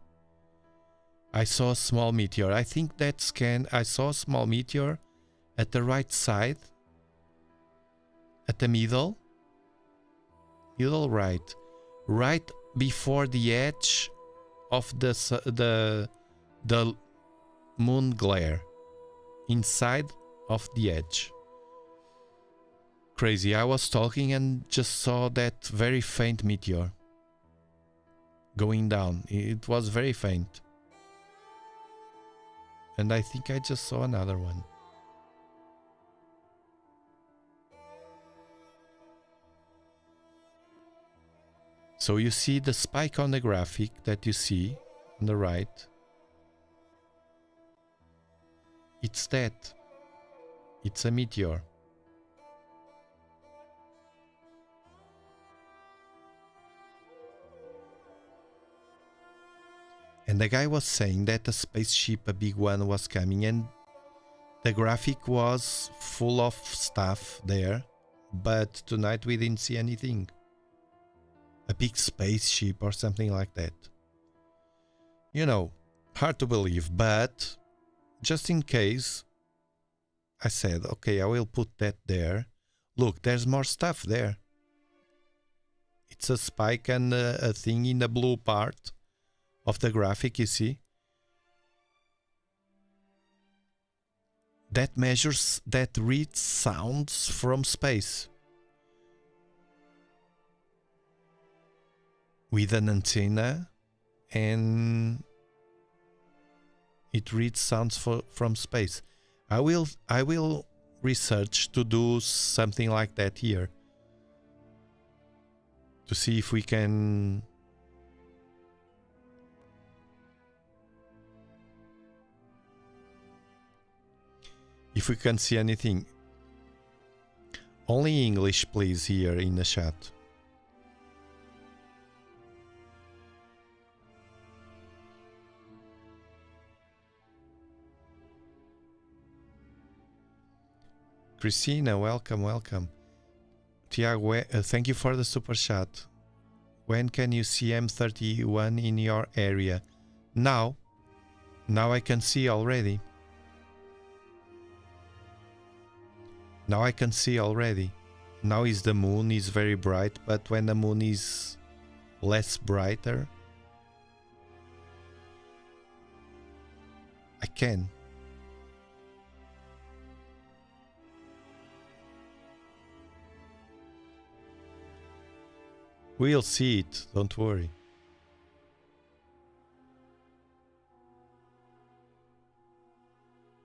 a small meteor. I think that scan, I saw a small meteor at the right side, at the middle right before the edge of the moon glare, inside of the edge. Crazy. I was talking and just saw that very faint meteor going down. It was very faint. And I think I just saw another one. So you see the spike on the graphic that you see on the right. It's that. It's a meteor. And the guy was saying that a spaceship, a big one, was coming, and the graphic was full of stuff there, but tonight we didn't see anything. A big spaceship or something like that. You know, hard to believe, but just in case, I said, okay, I will put that there. Look, there's more stuff there. It's a spike and a thing in the blue part of the graphic, you see. That measures, that reads sounds from space. With an antenna, and it reads sounds from space. I will research to do something like that here, to see if we can see anything. Only English, please, here in the chat. Christina, welcome, welcome. Tiago, thank you for the super chat. When can you see M31 in your area? Now I can see already. Now I can see already. Now is the moon is very bright, but when the moon is less brighter, I can. We'll see it, don't worry.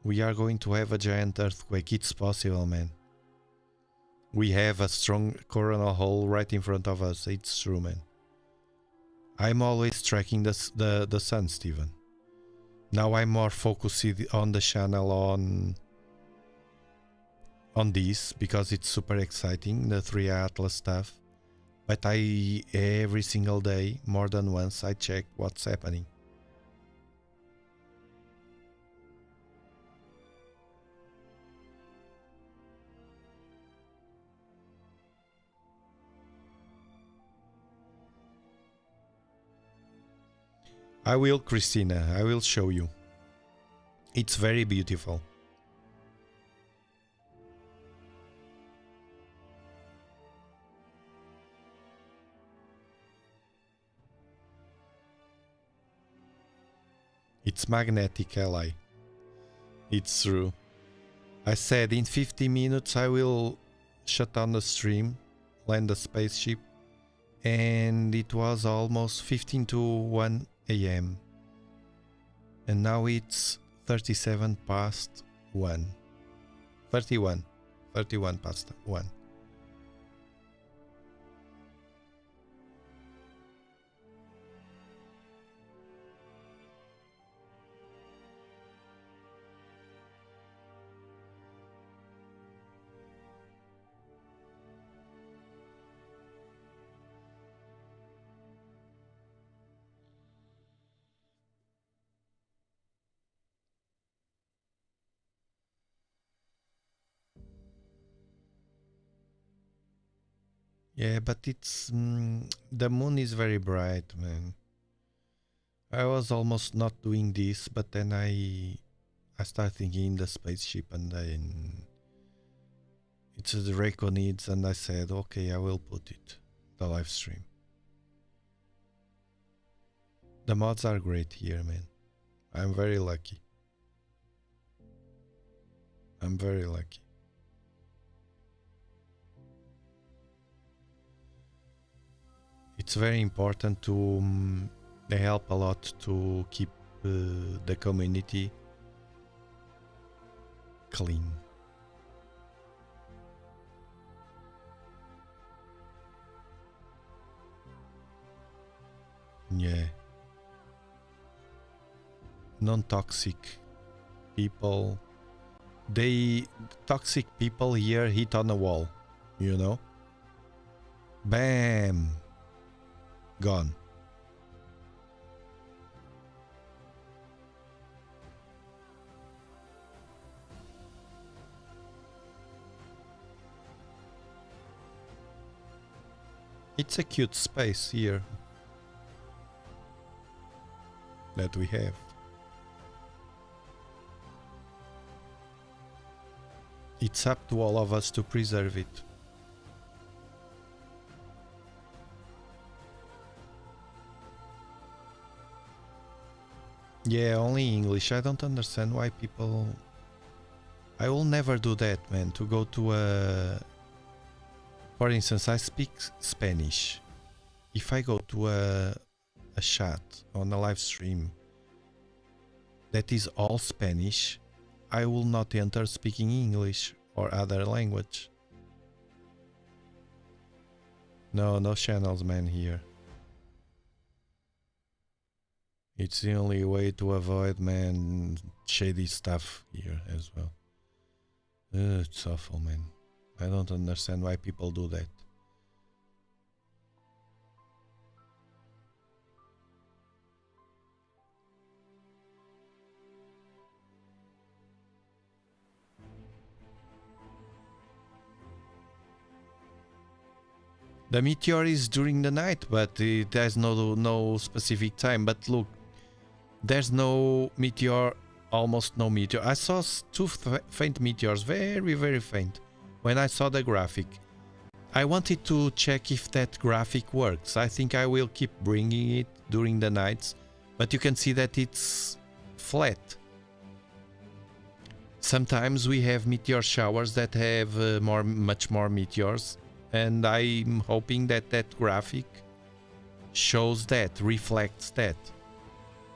We are going to have a giant earthquake. It's possible, man. We have a strong coronal hole right in front of us. It's true, man. I'm always tracking the sun, Steven. Now I'm more focused on the channel, on on this because it's super exciting, the 3 Atlas stuff. But every single day, more than once, I check what's happening. I will, Christina, I will show you. It's very beautiful. It's magnetic, ally. It's true. I said in 50 minutes I will shut down the stream, land the spaceship, and it was almost 15 to 1 AM. And now it's 37 past 1. 31 past 1. Yeah, but it's the moon is very bright, man. I was almost not doing this, but then I started thinking the spaceship, and then it's the Draconids, and I said, okay, I will put it, the live stream. The mods are great here, man. I'm very lucky. I'm very lucky. It's very important to they help a lot to keep the community clean. Yeah. Non-toxic people. Toxic people here hit on a wall, you know? Bam! Gone. It's a cute space here that we have. It's up to all of us to preserve it. Yeah, only English. I don't understand why people... I will never do that, man, to go to a... For instance, I speak Spanish. If I go to a chat on a live stream that is all Spanish, I will not enter speaking English or other language. No channels, man, here. It's the only way to avoid, man, shady stuff here as well. It's awful, man. I don't understand why people do that. The meteor is during the night, but it has no specific time. But look, there's no meteor, almost no meteor. I saw two faint meteors, very faint, when I saw the graphic. I wanted to check if that graphic works. I think I will keep bringing it during the nights, but you can see that it's flat. Sometimes we have meteor showers that have much more meteors, and I'm hoping that that graphic shows that, reflects that.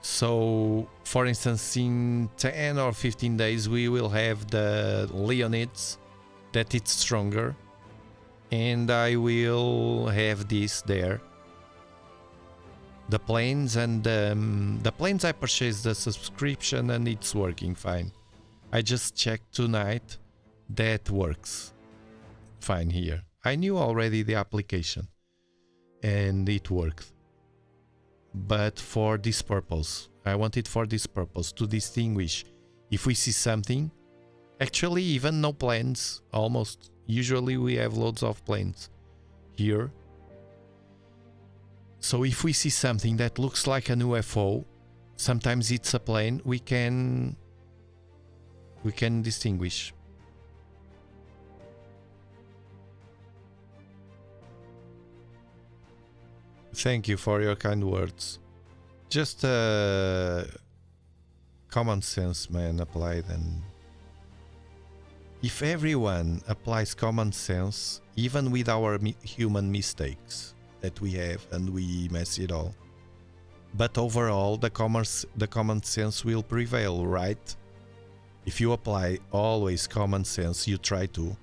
So, for instance, in 10 or 15 days we will have the Leonids, that it's stronger, and I will have this there. The planes, and the planes I purchased the subscription and it's working fine. I just checked tonight that works fine here. I knew already the application and it worked. But for this purpose, I want it for this purpose, to distinguish if we see something, actually even no planes, almost. Usually we have loads of planes here. So if we see something that looks like an UFO, sometimes it's a plane, we can distinguish. Thank you for your kind words. Just common sense, man, applied. And if everyone applies common sense, even with our human mistakes that we have and we mess it all, but overall the common sense will prevail, right? If you apply always common sense, you try to,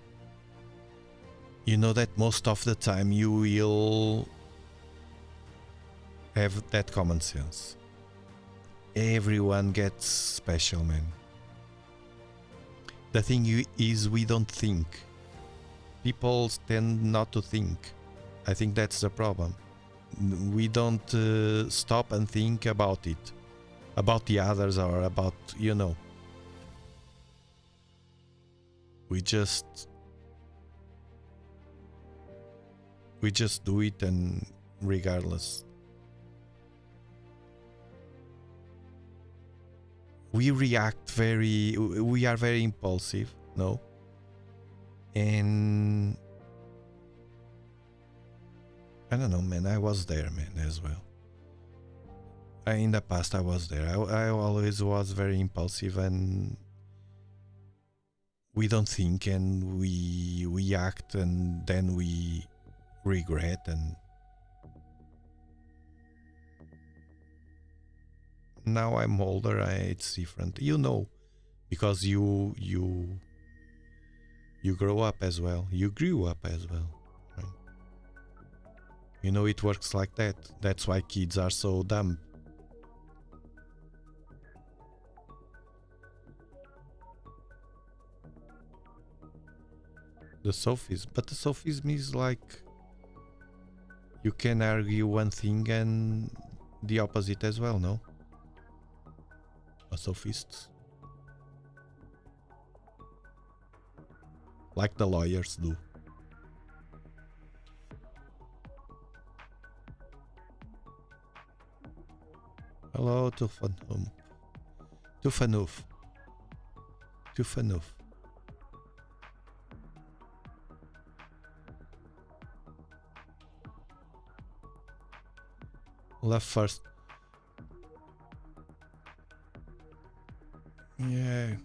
you know that most of the time you will have that common sense. Everyone gets special, man. The thing is, we don't think. People tend not to think. I think that's the problem. We don't stop and think about it, about the others, or about, you know. We just do it, and regardless. We react we are very impulsive, no? And I don't know, man, I was there, man, as well. In the past I was there. I always was very impulsive, and we don't think, and we act, and then we regret. And now I'm older, it's different, you know, because you grow up as well. You grew up as well, right? You know, it works like that. That's why kids are so dumb. The sophism, but the sophism is like, you can argue one thing and the opposite as well, no? Sophists, like the lawyers do. Hello, Tufanuf. Left first. Yeah,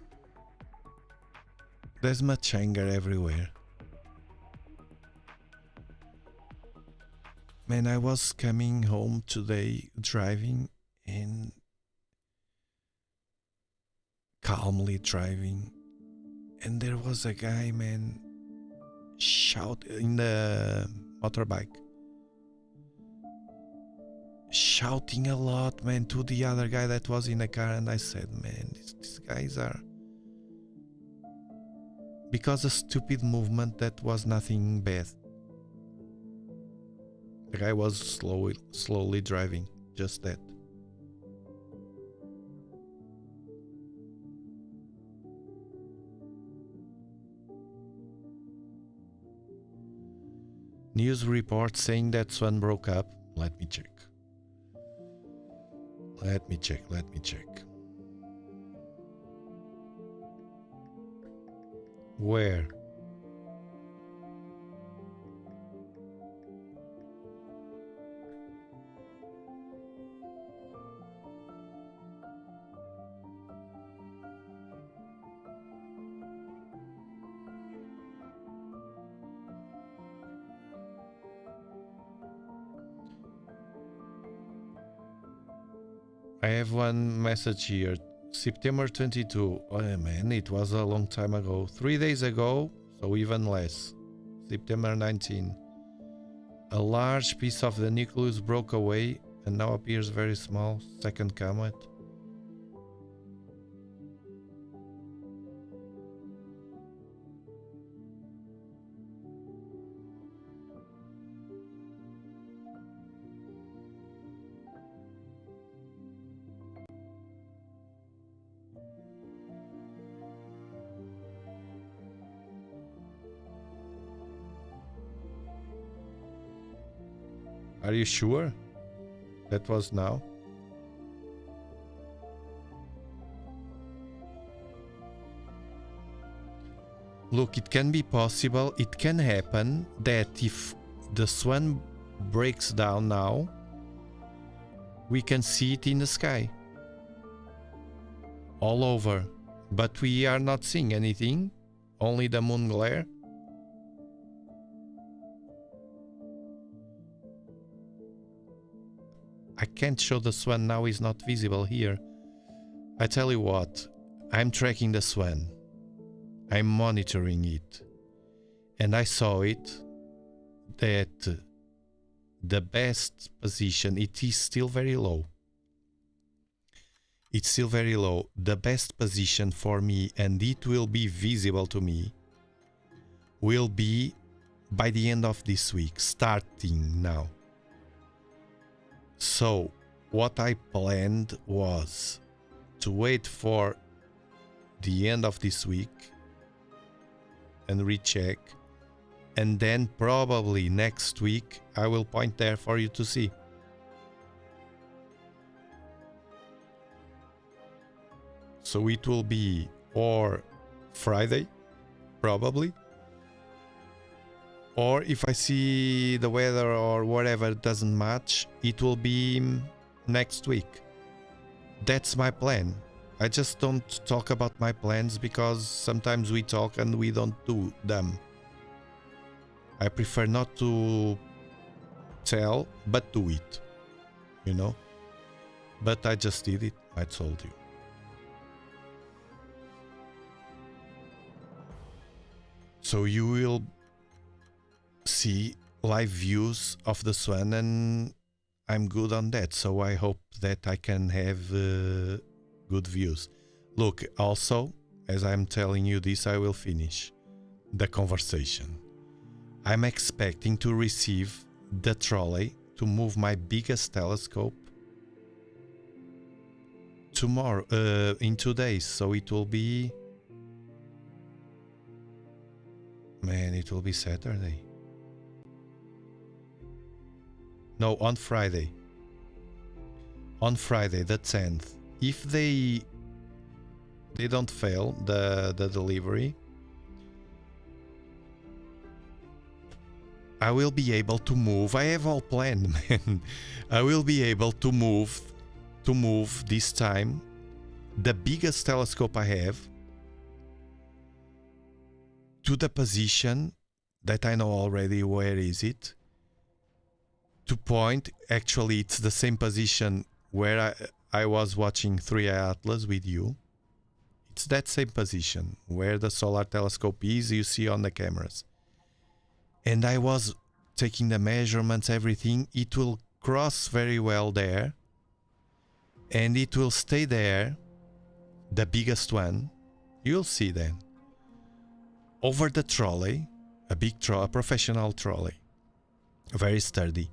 there's much anger everywhere. Man, I was coming home today driving, and calmly driving, and there was a guy, man, shout in the motorbike, shouting a lot, man, to the other guy that was in the car. And I said, man, these guys are, because a stupid movement that was nothing bad. The guy was slowly driving, just that. News report saying that Swan broke up. Let me check. Where? I have one message here. September 22. Oh man, it was a long time ago. 3 days ago, so even less. September 19. A large piece of the nucleus broke away and now appears very small. Second comet. Are you sure? That was now? Look, it can be possible, it can happen that if the sun breaks down now, we can see it in the sky. All over. But we are not seeing anything, only the moon glare. I can't show the swan now, is not visible here. I tell you what, I'm tracking the swan. I'm monitoring it. And I saw it that the best position, it is still very low. It's still very low. The best position for me, and it will be visible to me, will be by the end of this week, starting now. So, what I planned was to wait for the end of this week and recheck, and then probably next week I will point there for you to see. So it will be or Friday, probably, or if I see the weather or whatever doesn't match, it will be next week. That's my plan. I just don't talk about my plans because sometimes we talk and we don't do them. I prefer not to tell, but do it, you know? But I just did it, I told you. So you will see live views of the swan, and I'm good on that. So I hope that I can have good views. Look, also, as I'm telling you this, I will finish the conversation. I'm expecting to receive the trolley to move my biggest telescope tomorrow, in 2 days. So it will be... Man, it will be Saturday. No, on Friday. On Friday, the 10th. If they don't fail the delivery, I will be able to move. I have all planned, man. I will be able to move this time the biggest telescope I have to the position that I know already. Where is it? To point, actually it's the same position where I was watching 3i Atlas with you. It's that same position where the solar telescope is, you see on the cameras. And I was taking the measurements, everything. It will cross very well there. And it will stay there, the biggest one. You'll see then. Over the trolley, a big trolley, a professional trolley. Very sturdy.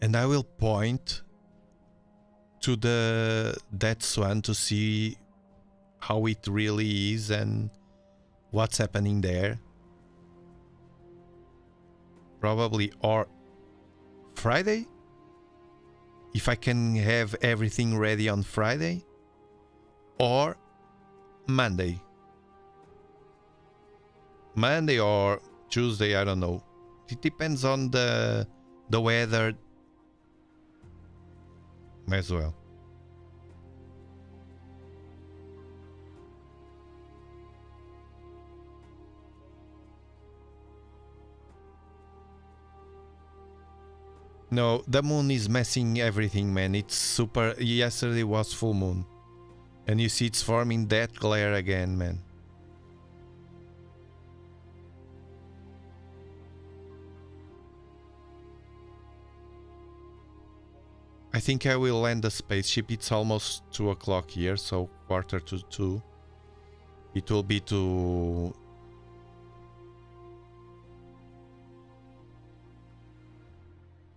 And I will point to that swan to see how it really is and what's happening there. Probably or Friday, if I can have everything ready on Friday, or Monday or Tuesday, I don't know. It depends on the weather as well. No, the moon is messing everything, man. It's super... Yesterday was full moon. And you see it's forming that glare again, man. I think I will land the spaceship. It's almost 2 o'clock here, so 1:45. It will be to...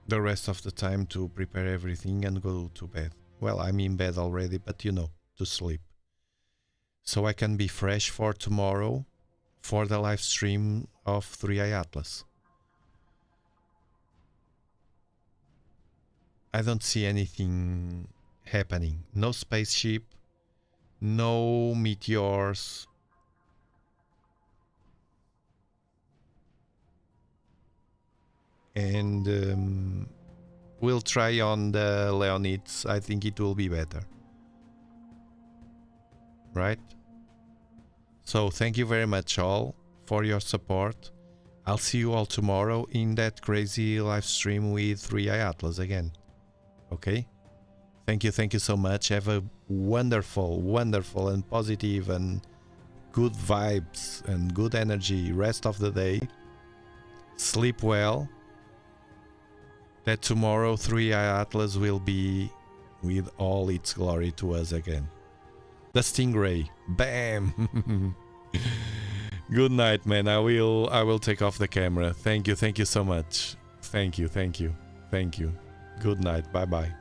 the rest of the time to prepare everything and go to bed. Well, I'm in bed already, but you know, to sleep. So I can be fresh for tomorrow for the live stream of 3i Atlas. I don't see anything happening. No spaceship, no meteors. And we'll try on the Leonids. I think it will be better. Right? So thank you very much all for your support. I'll see you all tomorrow in that crazy live stream with 3i Atlas again. Okay? Thank you so much. Have a wonderful, wonderful and positive and good vibes and good energy rest of the day. Sleep well. That tomorrow 3i Atlas will be with all its glory to us again. The Stingray. Bam! Good night, man. I will take off the camera. Thank you so much. Thank you. Good night. Bye-bye.